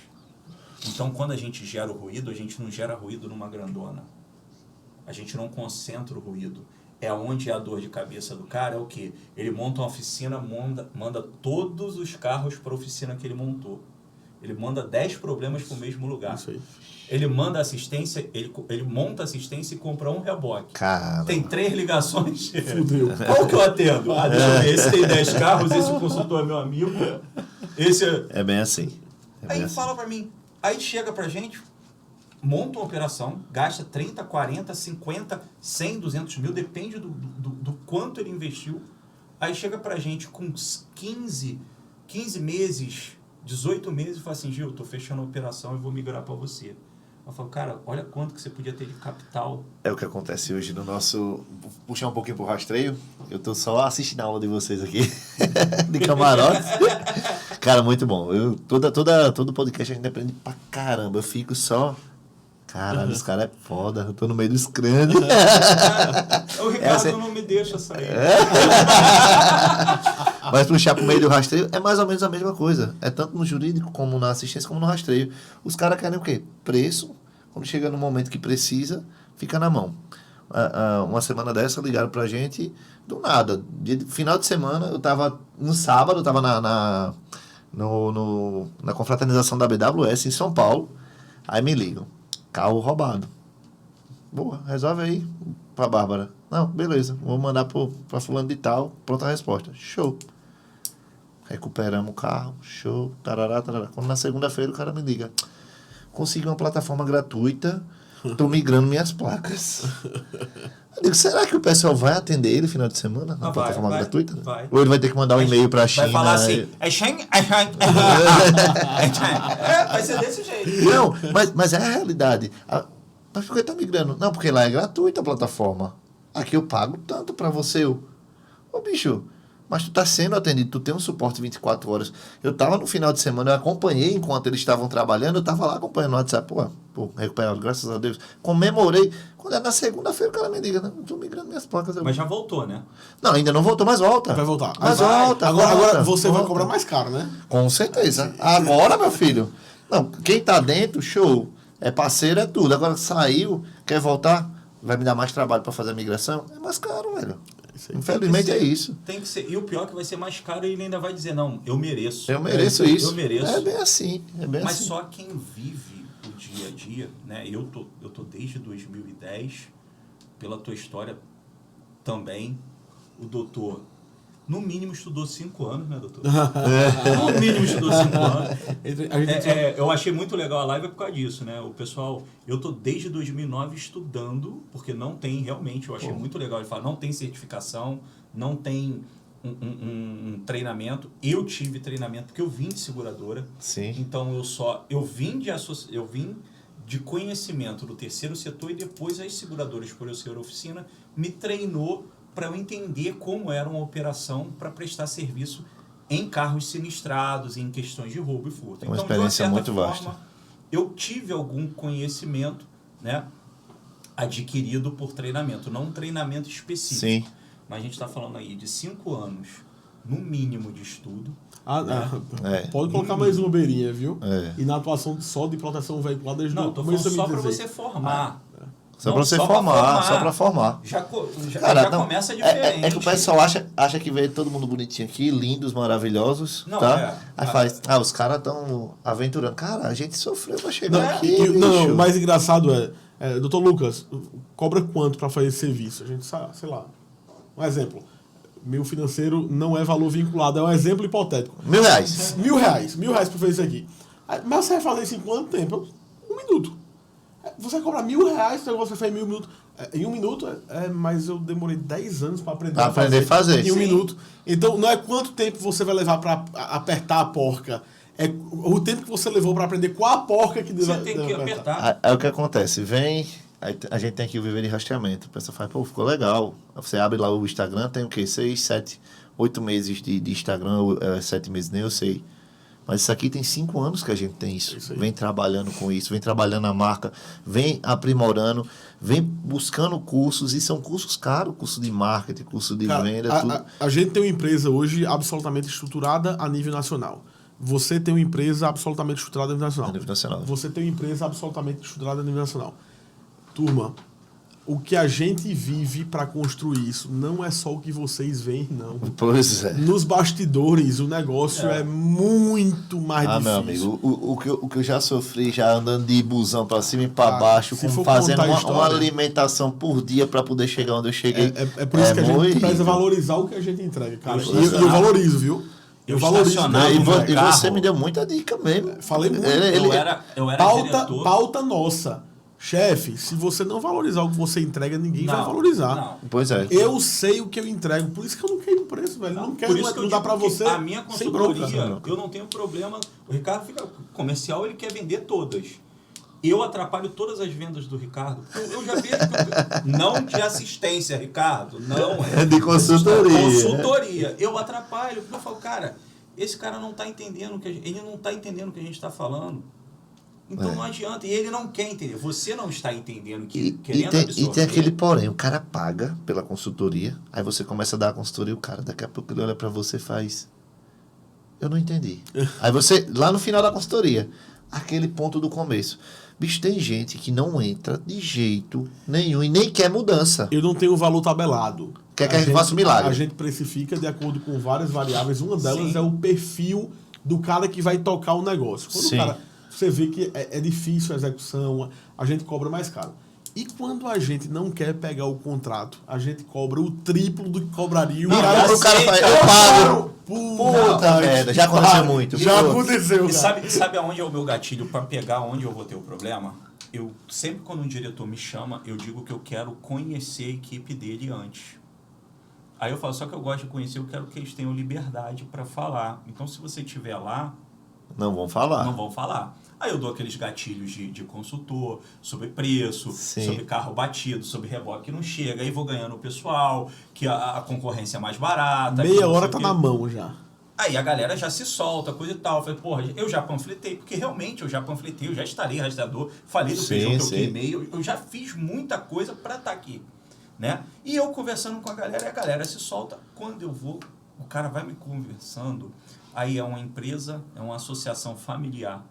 Então, quando a gente gera o ruído, a gente não gera ruído numa grandona. A gente não concentra o ruído. É onde é a dor de cabeça do cara, é o quê? Ele monta uma oficina, manda todos os carros para a oficina que ele montou. Ele manda 10 problemas para o mesmo lugar. Isso aí. Ele manda assistência, ele monta assistência e compra um reboque. Caramba. Tem 3 ligações. Fudeu. Qual que eu atendo? Ah, deixa eu ver. Esse tem 10 carros, esse consultor é meu amigo. Esse É bem assim. Aí fala pra mim. Aí chega pra gente, monta uma operação, gasta 30, 40, 50, 100, 200 mil, depende do quanto ele investiu. Aí chega pra gente com 15 meses, 18 meses e fala assim, Gil, eu tô fechando a operação e vou migrar pra você. Eu falo, cara, olha quanto que você podia ter de capital. É o que acontece hoje no nosso... Puxar um pouquinho pro rastreio. Eu tô só assistindo a aula de vocês aqui. De camarote. Cara, muito bom. Todo podcast a gente aprende pra caramba. Eu fico só... Caralho, os caras é foda. Eu tô no meio dos grandes. O Ricardo não me deixa sair. Mas puxar pro meio do rastreio é mais ou menos a mesma coisa. É tanto no jurídico, como na assistência, como no rastreio. Os caras querem o quê? Preço. Quando chega no momento que precisa, fica na mão. Uma semana dessa ligaram pra gente do nada. Final de semana, eu tava no sábado, eu tava na confraternização da BWS em São Paulo. Aí me ligam. Carro roubado. Boa, resolve aí pra Bárbara. Não, beleza, vou mandar pra fulano de tal, pronta a resposta. Show. Recuperamos o carro, show, tarará, tarará. Quando na segunda-feira o cara me liga, consegui uma plataforma gratuita, tô migrando minhas placas. Eu digo, será que o pessoal vai atender ele no final de semana na plataforma gratuita? Vai. Ou ele vai ter que mandar um e-mail pra China? Vai falar assim, vai ser desse jeito. Não, mas é a realidade. Mas por que tá migrando? Não, porque lá é gratuita a plataforma. Aqui eu pago tanto pra você. Ô, bicho, mas tu tá sendo atendido, tu tem um suporte 24 horas. Eu tava no final de semana, eu acompanhei enquanto eles estavam trabalhando, eu tava lá acompanhando o WhatsApp, pô, recuperado, graças a Deus. Comemorei. Quando é na segunda-feira, o cara me liga, não, eu tô migrando minhas placas. Mas já voltou, né? Não, ainda não voltou, mas volta. Vai voltar. Mas vai. volta. Agora você vai cobrar mais caro, né? Com certeza. Agora, meu filho. Não, quem tá dentro, show. É parceiro, é tudo. Agora saiu, quer voltar, vai me dar mais trabalho para fazer a migração. É mais caro, velho. Infelizmente é isso. Tem que ser. E o pior é que vai ser mais caro e ele ainda vai dizer, não, eu mereço. Eu mereço isso. Eu mereço. É bem assim. Mas só quem vive o dia a dia, né? Eu tô desde 2010, pela tua história também, o doutor, no mínimo estudou 5 anos, né, doutor? No mínimo estudou 5 anos. Eu achei muito legal a live por causa disso, né? O pessoal, eu tô desde 2009 estudando, porque não tem realmente, eu achei muito legal. Ele fala, não tem certificação, não tem um treinamento. Eu tive treinamento porque eu vim de seguradora. Sim. Então eu vim de conhecimento do terceiro setor e depois as seguradoras, por eu ser oficina, me treinou para eu entender como era uma operação para prestar serviço em carros sinistrados, em questões de roubo e furto. Uma então, experiência de uma certa muito forma, vasta. Eu tive algum conhecimento, né, adquirido por treinamento, não um treinamento específico. Sim. Mas a gente está falando aí de 5 anos, no mínimo, de estudo. Pode colocar mais uma beirinha, viu? É. E na atuação só de proteção veicular desde Não, tô falando só para você formar. Só para você formar, só para formar. Já Cara, começa diferente. É que o pessoal acha que veio todo mundo bonitinho aqui, lindos, maravilhosos, não, tá? Aí faz, os caras estão aventurando. Cara, a gente sofreu pra chegar aqui, o mais engraçado doutor Lucas, cobra quanto para fazer esse serviço? A gente sabe, sei lá, um exemplo. Meu financeiro não é valor vinculado, é um exemplo hipotético. R$1.000. R$1.000 para fazer isso aqui. Mas você vai fazer isso em quanto tempo? 1 minuto. Você vai cobrar R$1.000, então você faz em 1 minuto. Em 1 minuto, mas eu demorei 10 anos para aprender a fazer. Em 1 minuto. Então, não é quanto tempo você vai levar para apertar a porca. É o tempo que você levou para aprender qual a porca que você tem que apertar. É o que acontece. Vem, aí a gente tem aqui o Viver de Rastreamento. O pessoal fala, pô, ficou legal. Você abre lá o Instagram, tem o quê? 6, 7, 8 meses de Instagram, 7 meses, nem eu sei. Mas isso aqui tem 5 anos que a gente tem isso. Isso aí. Vem trabalhando com isso, vem trabalhando a marca, vem aprimorando, vem buscando cursos, e são cursos caros, curso de marketing, curso de Cara, venda, tudo. a gente tem uma empresa hoje absolutamente estruturada a nível nacional. Você tem uma empresa absolutamente estruturada a nível nacional. A nível nacional. Você tem uma empresa absolutamente estruturada a nível nacional. Turma, o que a gente vive para construir isso não é só o que vocês veem, não. Pois é. Nos bastidores, o negócio é muito mais Ah, meu difícil. amigo, o que eu já sofri, já andando de busão pra cima e pra Cara, baixo, se com for fazendo contar a uma história- alimentação por dia pra poder chegar onde eu cheguei. É por isso que a gente muito precisa horrível. valorizar o que a gente entrega, cara. Eu E eu valorizo, viu? Eu valorizo. estacionava mesmo. no E carro. você me deu muita dica mesmo. Falei muito. Eu era diretor. Pauta nossa. Chefe, se você não valorizar o que você entrega, ninguém vai Não, valorizar. não. Pois é. Eu sei o que eu entrego, por isso que eu não quero preço, velho. Não quero, Por isso que eu não dá digo pra que você. a minha sem bronca. consultoria, eu não tenho problema. O Ricardo fica comercial, ele quer vender todas. Eu atrapalho todas as vendas do Ricardo. Eu já vejo que não de assistência, Ricardo, não É de consultoria. Consultoria. Eu atrapalho, porque eu falo, cara, esse cara não está entendendo ele não está entendendo o que a gente está falando. Então não adianta. E ele não quer entender. Você não está entendendo que querendo absorver. E tem aquele porém, o cara paga pela consultoria, aí você começa a dar a consultoria e o cara, daqui a pouco ele olha pra você e faz, eu não entendi. Aí você, lá no final da consultoria, aquele ponto do começo. Bicho, tem gente que não entra de jeito nenhum e nem quer mudança. Eu não tenho valor tabelado. Quer que a gente faça um milagre. A gente precifica de acordo com várias variáveis. Uma delas Sim. é o perfil do cara que vai tocar o negócio. Quando Sim. o cara, você vê que é difícil a execução, a gente cobra mais caro. E quando a gente não quer pegar o contrato, a gente cobra o triplo do que cobraria o Não, cara. já O cara sei, faz, cara. eu pago. Puta merda, já aconteceu muito. Já Pô. aconteceu, E cara. sabe aonde é o meu gatilho para pegar onde eu vou ter o problema? Eu sempre quando um diretor me chama, eu digo que eu quero conhecer a equipe dele antes. Aí eu falo, só que eu gosto de conhecer, eu quero que eles tenham liberdade para falar. Então se você estiver lá, Não vão falar. não vão falar. Aí eu dou aqueles gatilhos de consultor, sobre preço, Sim. sobre carro batido, sobre reboque que não chega. Aí vou ganhando o pessoal, que a concorrência é mais barata. que Meia não sei hora o tá quê. na mão já. Aí a galera já se solta, coisa e tal. Eu falei, porra, eu já panfletei, porque realmente eu já panfletei, eu já instalei rastreador, falei do Sim, feijão que eu sim. queimei, eu já fiz muita coisa pra estar aqui, né? E eu conversando com a galera se solta. Quando eu vou, o cara vai me conversando, aí é uma empresa, é uma associação familiar,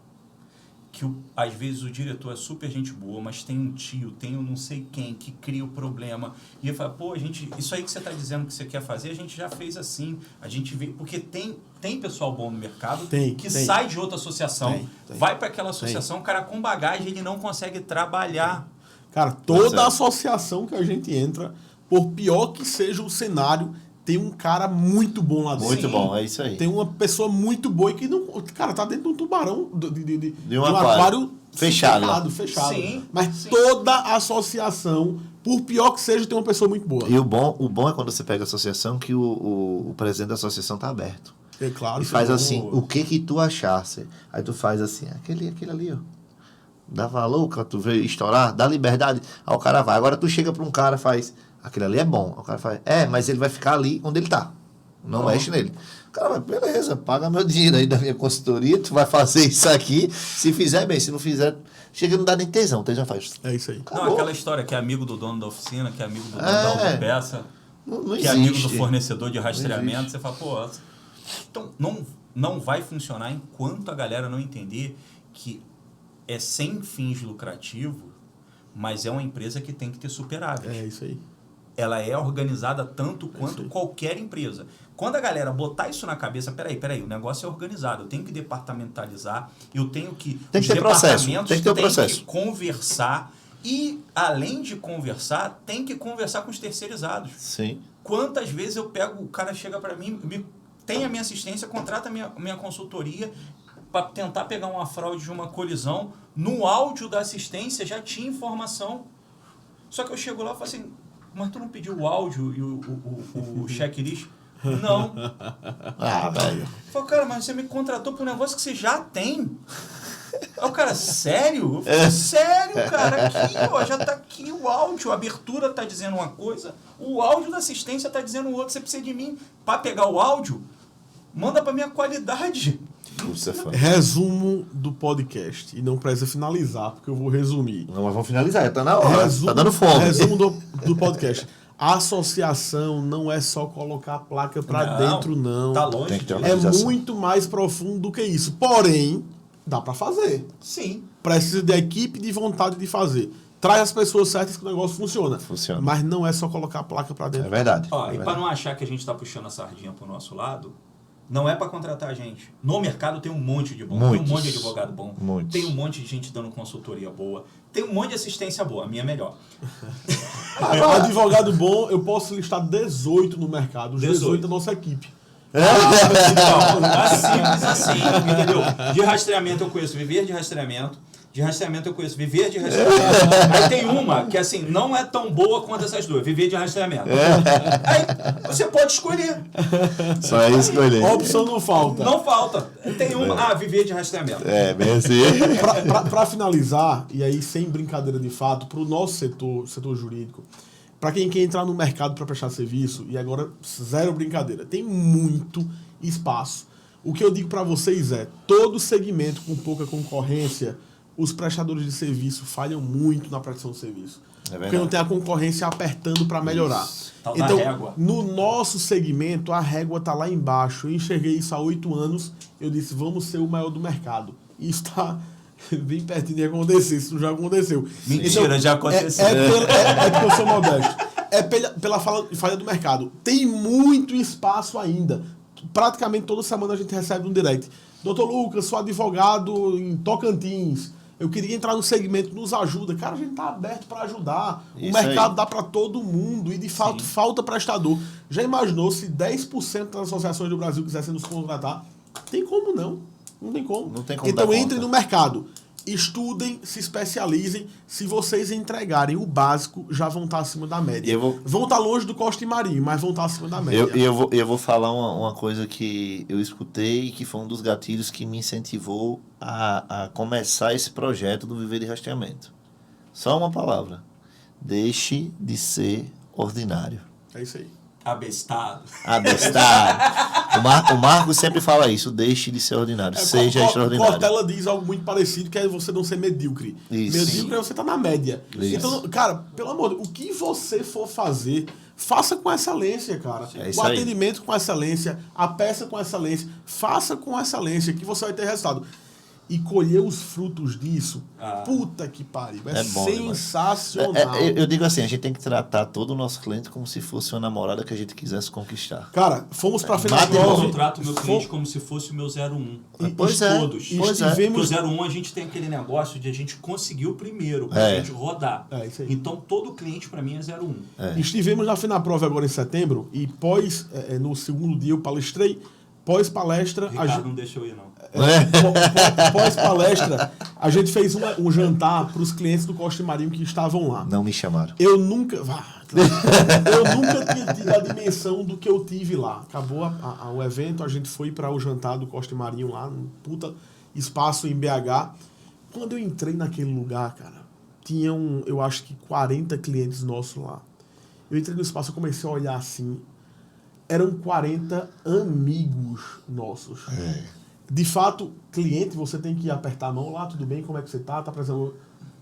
que às vezes o diretor é super gente boa, mas tem um tio, tem um não sei quem que cria o problema. E ele fala, pô, isso aí que você está dizendo que você quer fazer, a gente já fez assim. A gente vê, porque tem pessoal bom no mercado que sai de outra associação, vai para aquela associação, o cara com bagagem, ele não consegue trabalhar. Cara, toda associação que a gente entra, por pior que seja o cenário, tem um cara muito bom lá dentro. Muito Sim. bom, é isso aí. Tem uma pessoa muito boa e que não. Cara, tá dentro de um tubarão, de um aquário fechado. fechado. Sim, Mas sim. toda associação, por pior que seja, tem uma pessoa muito boa. E o bom é quando você pega a associação que o presidente da associação tá aberto. É claro. E faz senão- assim, o que tu achasse? Aí tu faz assim, aquele ali, ó. Dá valor, cara, tu vê estourar, dá liberdade. Aí o cara vai. Agora tu chega pra um cara e faz, aquele ali é bom. Aí o cara faz, mas ele vai ficar ali onde ele tá. Não mexe nele. O cara vai, beleza, paga meu dinheiro aí da minha consultoria, tu vai fazer isso aqui. Se fizer bem, se não fizer, chega não dá nem tesão. Tesão faz. É isso aí. Acabou. Não, aquela história que é amigo do dono da oficina, que é amigo do dono da autopeça, Não que existe. é amigo do fornecedor de Não rastreamento, existe. você fala, pô, então não vai funcionar enquanto a galera não entender que é sem fins lucrativos, mas é uma empresa que tem que ter superávit. É isso aí. Ela é organizada tanto quanto qualquer empresa. Quando a galera botar isso na cabeça, peraí, o negócio é organizado, eu tenho que departamentalizar, eu tenho que... Tem que ter processo, tem que ter o processo. que conversar e, além de conversar, tem que conversar com os terceirizados. Sim. Quantas vezes eu pego, o cara chega para mim, tem a minha assistência, contrata a minha consultoria para tentar pegar uma fraude de uma colisão, no áudio da assistência já tinha informação. Só que eu chego lá e falo assim, mas tu não pediu o áudio e o checklist? Não. Velho. Eu falo, cara, mas você me contratou para um negócio que você já tem. Aí o cara, sério? Eu falei, sério, cara, aqui, ó, já tá aqui o áudio, a abertura tá dizendo uma coisa, o áudio da assistência tá dizendo outra, você precisa de mim para pegar o áudio, manda para minha qualidade. Lúcio é fã. Resumo do podcast. E não precisa finalizar, porque eu vou resumir. Não, mas vamos finalizar, já tá na hora. Tá dando fome. Resumo do podcast. A associação não é só colocar a placa pra dentro, não. Tá longe Tem que ter uma É organização. muito mais profundo do que isso. Porém, dá pra fazer. Sim. Precisa de equipe e de vontade de fazer. Traz as pessoas certas que o negócio funciona. Funciona. Mas não é só colocar a placa pra É dentro. verdade. Ó, é e verdade. para não achar que a gente tá puxando a sardinha pro nosso lado, não é para contratar a gente. No mercado tem um monte de bom. Tem Muitos. um monte de advogado bom. Muitos. Tem um monte de gente dando consultoria boa. Tem um monte de assistência boa. A minha é melhor. Advogado bom, eu posso listar 18 no mercado. Os 18 é a nossa equipe. Então, simples assim, entendeu? De rastreamento eu conheço Viver de Rastreamento. De rastreamento eu conheço Viver de Rastreamento. Aí tem uma que, assim, não é tão boa quanto essas duas. Viver de Rastreamento. Aí você pode escolher. Só é escolher. Opção não falta. Não falta. Tem uma, Viver de Rastreamento. É, bem assim. Pra finalizar, e aí sem brincadeira de fato, pro nosso setor jurídico, para quem quer entrar no mercado para prestar serviço, e agora zero brincadeira, tem muito espaço. O que eu digo para vocês é, todo segmento com pouca concorrência, os prestadores de serviço falham muito na prestação de serviço. Porque não tem a concorrência apertando para melhorar. Tal da Então, régua. no nosso segmento, a régua tá lá embaixo. Eu enxerguei isso há 8 anos, eu disse, vamos ser o maior do mercado. E isso está bem pertinho de acontecer, isso já aconteceu. Mentira, já aconteceu. É porque eu sou modesto. É pela falha do mercado. Tem muito espaço ainda. Praticamente toda semana a gente recebe um direct. Doutor Lucas, sou advogado em Tocantins. Eu queria entrar no segmento, nos ajuda. Cara, a gente tá aberto para ajudar. O Isso mercado aí. dá para todo mundo e de fato falta prestador. Já imaginou se 10% das associações do Brasil quisessem nos contratar? Tem como não? Não tem como. Não tem como Então dar entrem conta. no mercado. Estudem, se especializem. Se vocês entregarem o básico, já vão estar acima da média. Vão estar longe do Costa e Marinho, mas vão estar acima da média. Eu vou falar uma coisa que eu escutei e que foi um dos gatilhos que me incentivou a começar esse projeto do Viver de Rastreamento. Só uma palavra. Deixe de ser ordinário. É isso aí. Abestado. Abestado. O Marcos sempre fala isso. Deixe de ser ordinário. Seja extraordinário. Cortella diz algo muito parecido, que é você não ser medíocre. Isso. Medíocre é você estar na média. Isso. Então, cara, pelo amor de Deus, o que você for fazer, faça com excelência, cara. É isso O aí. atendimento com excelência, a peça com excelência. Faça com excelência, que você vai ter resultado. E colher os frutos disso, puta que pariu. É bom demais. sensacional. Eu digo assim, a gente tem que tratar todo o nosso cliente como se fosse uma namorada que a gente quisesse conquistar. Cara, fomos pra Eu FENAPROV. trato meu cliente como se fosse o meu 01. Pois é. Todos. Pois é. Estivemos- Porque o 01 a gente tem aquele negócio de a gente conseguir o primeiro, pra É. gente rodar. É, isso aí. Então todo cliente pra mim é 01. Estivemos na FENAPROV agora em setembro e no segundo dia eu palestrei. Pós-palestra, Ricardo não deixou ir, não. pós-palestra, a gente fez um jantar para os clientes do Costa e Marinho que estavam lá. Não me chamaram. Eu nunca tinha tido a dimensão do que eu tive lá. Acabou o evento, a gente foi para o jantar do Costa e Marinho lá, num puta espaço em BH. Quando eu entrei naquele lugar, cara, tinham, eu acho que 40 clientes nossos lá. Eu entrei no espaço, eu comecei a olhar assim. Eram 40 amigos nossos. De fato, cliente, você tem que apertar a mão lá, tudo bem, como é que você tá? Tá precisando...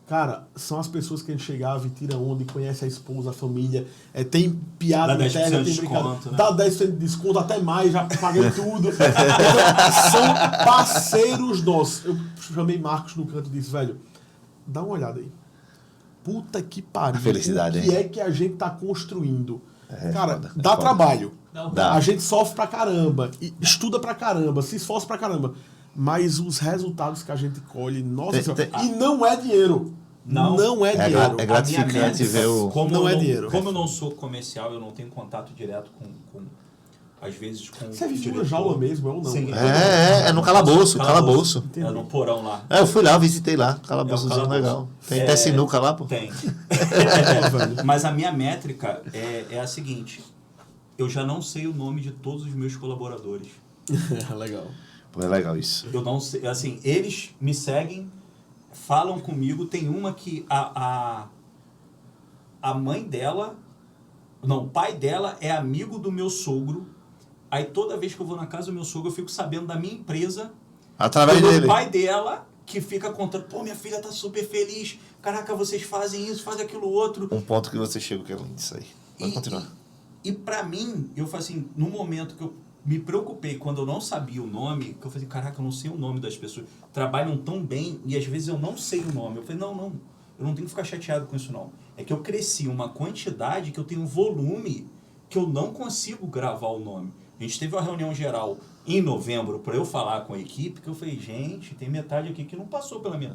Cara, são as pessoas que a gente chegava e tira onda, e conhece a esposa, a família, tem piada Dá 10% interna, de tem desconto, brincadeira. né? Dá 10% de desconto, até mais, já paguei tudo. Então, são parceiros nossos. Eu chamei Marcos no canto e disse, velho, dá uma olhada aí. Puta que pariu. Felicidade, o que hein? é que a gente tá construindo? Cara, foda, dá foda. trabalho. Dá. A gente sofre pra caramba, e estuda pra caramba, se esforça pra caramba. Mas os resultados que a gente colhe, nossa senhora, e não é dinheiro. Não é dinheiro. É gratificante ver o... Não é dinheiro. Como eu não sou comercial, eu não tenho contato direto com às vezes com Você vive diretor. uma jaula mesmo, eu não. Sim. É no calabouço. É no porão lá. Eu fui lá, visitei lá. Calabouçozinho calabouço. legal. Tem até sinuca lá, pô. Tem. Mas a minha métrica é a seguinte. Eu já não sei o nome de todos os meus colaboradores. Legal. Pô, é legal isso. Eu não sei, assim, eles me seguem, falam comigo. Tem uma que a mãe dela, não, o pai dela é amigo do meu sogro. Aí toda vez que eu vou na casa do meu sogro, eu fico sabendo da minha empresa Através pelo dele. pai dela, que fica contando, pô, minha filha tá super feliz, caraca, vocês fazem isso, fazem aquilo outro. Um ponto que você chegou que é lindo isso aí. Pode continuar. E pra mim, eu falei assim, no momento que eu me preocupei, quando eu não sabia o nome, que eu falei, caraca, eu não sei o nome das pessoas, trabalham tão bem e às vezes eu não sei o nome. Eu falei, não, eu não tenho que ficar chateado com isso não. É que eu cresci uma quantidade que eu tenho um volume que eu não consigo gravar o nome. A gente teve uma reunião geral em novembro para eu falar com a equipe, que eu falei, gente, tem metade aqui que não passou pela minha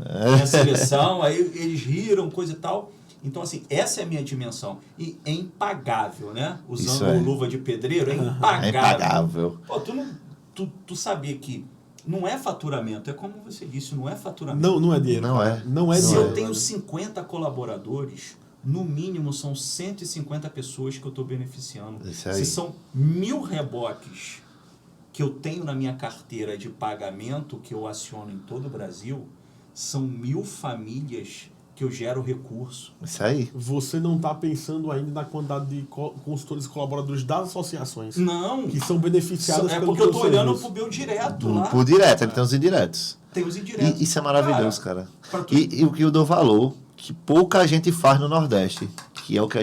seleção, aí eles riram, coisa e tal. Então, assim, essa é a minha dimensão. E é impagável, né? Usando luva de pedreiro, é impagável. É impagável. Pô, tu sabia que não é faturamento, é como você disse, não é faturamento. Não é dinheiro. Não é Se dinheiro. eu tenho 50 colaboradores, no mínimo são 150 pessoas que eu estou beneficiando. Se são 1000 reboques que eu tenho na minha carteira de pagamento, que eu aciono em todo o Brasil, são 1000 famílias que eu gero recurso. Isso aí. Você não está pensando ainda na quantidade de consultores e colaboradores das associações. Não. Que são beneficiadas pelo pelo porque eu estou olhando serviço. pro meu direto lá. Por direto, ele tem os indiretos. Tem os indiretos. Isso é maravilhoso, cara. Tu... E o que eu dou valor, que pouca gente faz no Nordeste, que é o que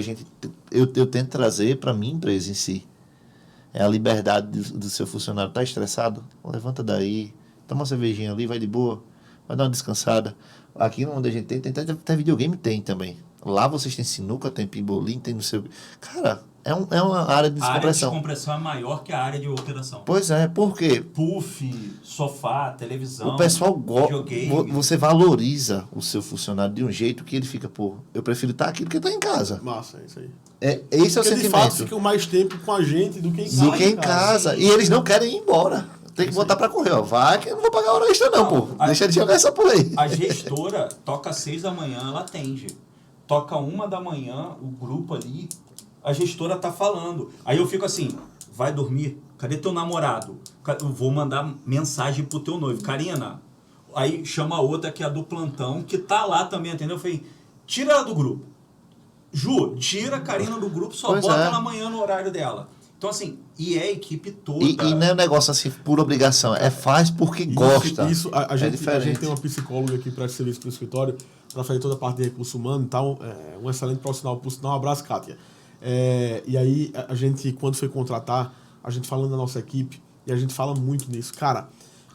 eu tento trazer para minha empresa em si. É a liberdade do seu funcionário. Tá estressado? Levanta daí, toma uma cervejinha ali, vai de boa, vai dar uma descansada. Aqui onde a gente tem videogame, tem também. Lá vocês têm sinuca, tem pimbolim, tem no seu... Cara, é uma área de descompressão. A área de descompressão é maior que a área de operação. Pois é, por quê? Puff, sofá, televisão, O pessoal videogame. você valoriza o seu funcionário de um jeito que ele fica, pô, eu prefiro estar aqui do que estar em casa. Massa, é isso aí. Esse é o Porque de sentimento. fato ficam mais tempo com a gente do que em casa. Do que em casa. E eles não querem ir embora. Tem que botar pra correr, ó. Vai que eu não vou pagar hora extra não, pô. Deixa de jogar essa por aí. A gestora toca às 6 da manhã, ela atende. Toca 1 da manhã, o grupo ali, a gestora tá falando. Aí eu fico assim, vai dormir? Cadê teu namorado? Eu vou mandar mensagem pro teu noivo. Karina, aí chama a outra que é a do plantão, que tá lá também, entendeu? Eu falei, tira ela do grupo. Ju, tira a Karina do grupo, só bota ela amanhã no horário dela. Então, assim, e é a equipe toda. E não é um negócio assim por obrigação, faz porque gosta. A gente diferente. tem uma psicóloga aqui para serviço para o escritório, para fazer toda a parte de recurso humano e tal. Um excelente profissional, por sinal. Um abraço, Kátia. E aí, a gente, quando foi contratar, a gente falando da nossa equipe, e a gente fala muito nisso. Cara,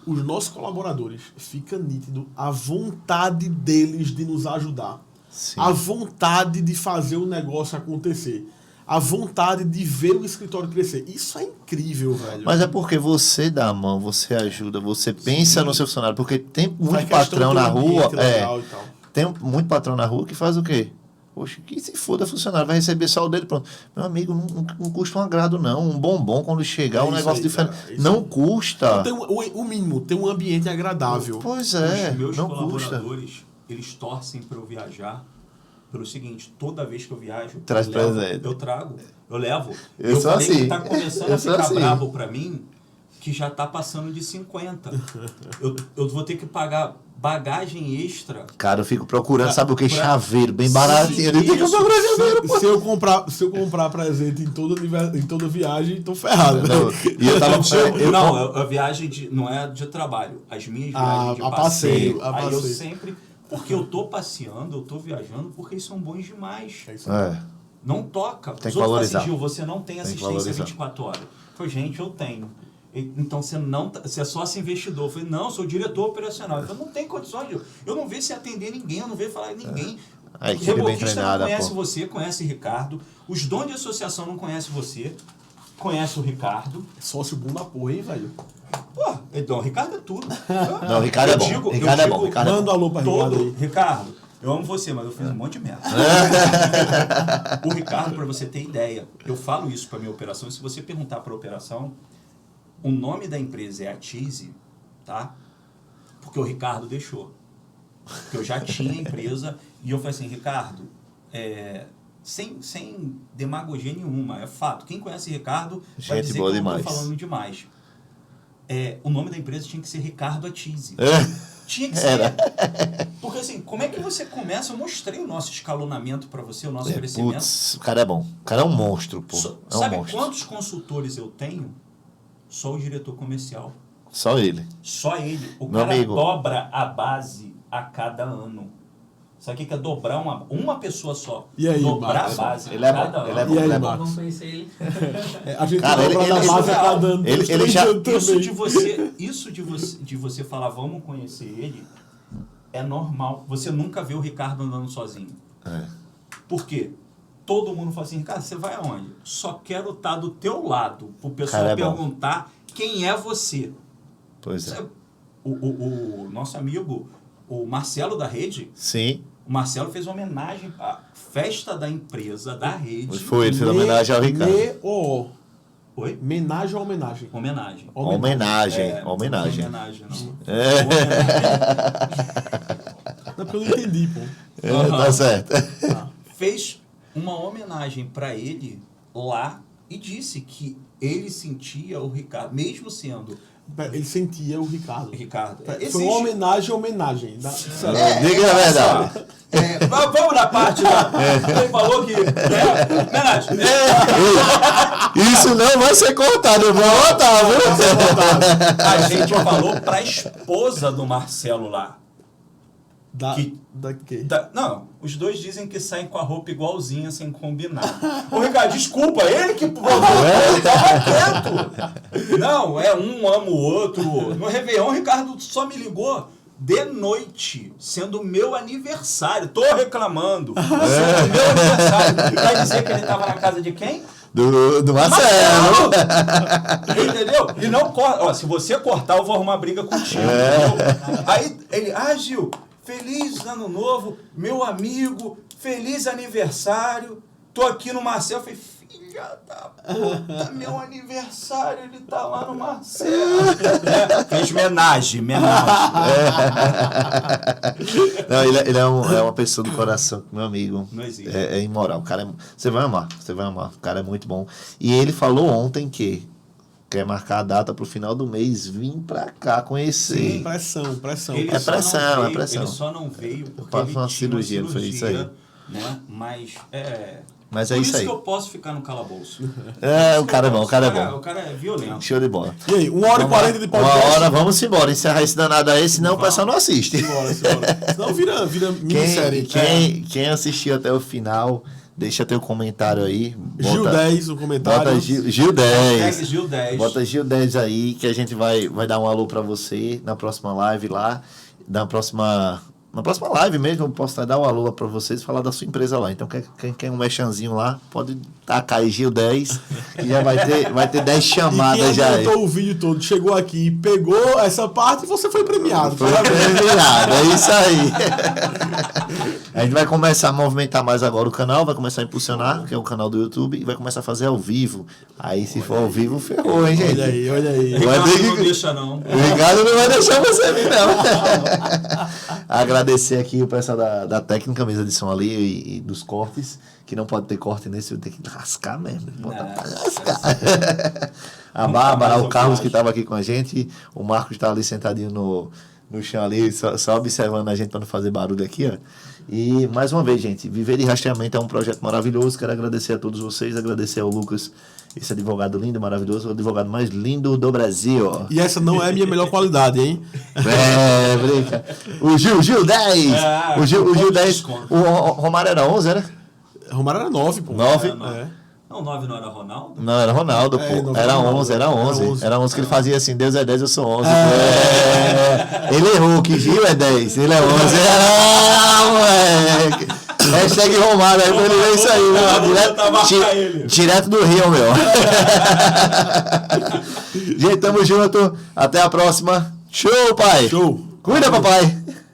os nossos colaboradores, fica nítido a vontade deles de nos ajudar. Sim. A vontade de fazer o negócio acontecer. A vontade de ver o escritório crescer. Isso é incrível, velho. Mas é porque você dá a mão, você ajuda, você pensa no seu funcionário. Porque tem muito Faz patrão na rua. legal e tal. Tem muito patrão na rua que faz o quê? Poxa, que se foda funcionário, vai receber só o dele, pronto. Meu amigo, não custa um agrado, não. Um bombom quando chegar, um negócio diferente. Não custa. Tem o mínimo, tem um ambiente agradável. Pois é, Os meus não custa. colaboradores, eles torcem para eu viajar pelo seguinte, toda vez que eu viajo, Traz presente. eu trago, eu levo. Eu sou falei assim. que tá começando a ficar bravo para mim, que já tá passando de 50. Eu vou ter que pagar bagagem extra. Cara, eu fico procurando, sabe o que? Chaveiro, bem baratinho. Eu tenho que comprar chaveiro, pô. Se eu comprar presente em toda viagem, tô ferrado. Não, e eu tava... A viagem não é de trabalho. As minhas viagens de a passeio. passeio. Aí eu sempre... Porque eu tô passeando, eu tô viajando, porque eles são bons demais. Não toca. Tem Os que outros falam valorizar. assim, Gil, você não tem assistência 24 horas. Eu falei, gente, eu tenho. Então você é sócio investidor. Eu falei, não, eu sou diretor operacional. Eu falei, não tem condições, Gil. Eu não vejo você atender ninguém, eu não vejo falar ninguém. A equipe bem treinada, não conhece pô. você, conhece o Ricardo. Os donos de associação não conhecem você, conhece o Ricardo. Sócio bom da porra, hein, velho? Pô, então, o Ricardo é tudo. Não, o Ricardo é bom. Ricardo é bom. Ricardo é bom. Manda um alô pra Ricardo aí. Ricardo, eu amo você, mas eu fiz um monte de merda. O Ricardo, para você ter ideia, eu falo isso para minha operação, e se você perguntar para a operação, o nome da empresa é Atize, tá? Porque o Ricardo deixou. Porque eu já tinha a empresa e eu falei assim, Ricardo, sem demagogia nenhuma, é fato. Quem conhece Ricardo vai dizer que eu não estou falando demais. O nome da empresa tinha que ser Ricardo Atize. Tinha que ser. Porque assim, como é que você começa? Eu mostrei o nosso escalonamento para você, o nosso crescimento. Putz, o cara é bom. O cara é um monstro, pô. Sabe monstro. quantos consultores eu tenho? Só o diretor comercial. Só ele. Só ele. O Meu cara amigo. dobra a base a cada ano. Sabe o que é dobrar uma pessoa só? E aí, dobrar Marcos? a base Ele é a bom, cada ele é ano. bom, E aí, ele é Marcos? bom. Vamos conhecer ele. A gente Cara, dobra ele da é base a surreal. cada ano. Ele- dois, ele três já- anos Isso de você falar, vamos conhecer ele, é normal. Você nunca vê o Ricardo andando sozinho. É. Por quê? Todo mundo fala assim, Ricardo, você vai aonde? Só quero estar do teu lado, pro pessoal Cara, é bom. perguntar quem é você. Pois é. Sabe, o nosso amigo, o Marcelo da Rede, Sim. o Marcelo fez uma homenagem à festa da empresa, da Rede. Foi, ele fez homenagem ao Ricardo. Oi? Homenagem ou homenagem? Homenagem. Homenagem. É, Homenagem. Não foi homenagem, não. Não, porque eu não entendi, pô. Tá certo. Fez uma homenagem para ele lá e disse que ele sentia o Ricardo, mesmo sendo Ele sentia o Ricardo. Ricardo. Foi uma homenagem à homenagem. Diga a verdade. Vamos na parte lá. Ele falou que. Homenagem. Isso não vai ser cortado, eu vou anotar, viu? A gente falou pra esposa do Marcelo lá. Da quê? Não, os dois dizem que saem com a roupa igualzinha, sem combinar. Ô, Ricardo, desculpa, ele que provocou, ele tava quieto. Não, um ama o outro. No Réveillon, o Ricardo só me ligou de noite, sendo meu aniversário. Tô reclamando. Sendo meu aniversário. Vai dizer que ele tava na casa de quem? Do Marcelo. Entendeu? E não corta. Ó, se você cortar, eu vou arrumar briga contigo. Entendeu? Aí ele, Gil, feliz ano novo, meu amigo, feliz aniversário. Tô aqui no Marcelo. Eu falei, filha da puta, meu aniversário, ele tá lá no Marcelo. Fez homenagem. Não, ele é uma pessoa do coração, meu amigo. Não existe. É imoral. O cara você vai amar. O cara é muito bom. E ele falou ontem que quer marcar a data pro final do mês, vir pra cá conhecer. Sim, pressão. Ele É só pressão, não veio, é pressão. Ele só não veio porque Passou ele uma tinha cirurgia, não foi isso aí? Né? Mas Mas é por isso aí. que eu posso ficar no calabouço. É, o cara é bom, o cara é bom. O cara é violento. Show de bola. E aí, 1h40 de podcast? Uma hora, vamos embora. Encerrar esse danado aí, senão o pessoal não assiste. Simbora. Senão vira minissérie. Quem assistiu até o final, deixa teu comentário aí. Gil 10 no comentário. Bota Gil 10. Segue Gil 10. Bota Gil 10 aí, que a gente vai dar um alô pra você na próxima live lá. Na próxima live mesmo, eu posso dar um alô pra vocês e falar da sua empresa lá. Então, quem quer um mechanzinho lá, pode tacar aí Gil 10, que já vai ter 10 chamadas e quem já aí. adiantou o vídeo todo, chegou aqui, pegou essa parte e você foi premiado. Foi premiado, é isso aí. A gente vai começar a movimentar mais agora o canal, vai começar a impulsionar, que é o canal do YouTube, e vai começar a fazer ao vivo. Aí, se for ao vivo, ferrou, hein, gente? Olha aí. Vai ter Não que- deixa não. O Ricardo não vai deixar você vir, não. Agradecer aqui o pessoal da técnica, mesa de som ali e dos cortes, que não pode ter corte nesse, eu tenho que rascar mesmo. Botar pra rascar. A Bárbara, o Carlos que estava aqui com a gente, o Marcos estava ali sentadinho no chão ali, só observando a gente para não fazer barulho aqui, ó. E mais uma vez, gente, Viver de Rastreamento é um projeto maravilhoso. Quero agradecer a todos vocês, agradecer ao Lucas, esse advogado lindo, maravilhoso, o advogado mais lindo do Brasil, ó. E essa não é a minha melhor qualidade, hein? Brinca. O Gil 10. O Gil 10. O Romário era 11, era? Romário era 9, pô. 9? É. Não, 9 não era Ronaldo? Não, era Ronaldo, É, pô. não, Era Ronaldo. 11, era 11. Era 11. Era 11 que ele fazia assim, Deus é 10, eu sou 11. É. Ele errou, que Gil é 10, ele é 11. Moleque. Hashtag Romário aí pra ele ver isso aí, meu. Direto do Rio, meu. Gente, tamo junto. Até a próxima. Show, pai. Show. Cuida, papai.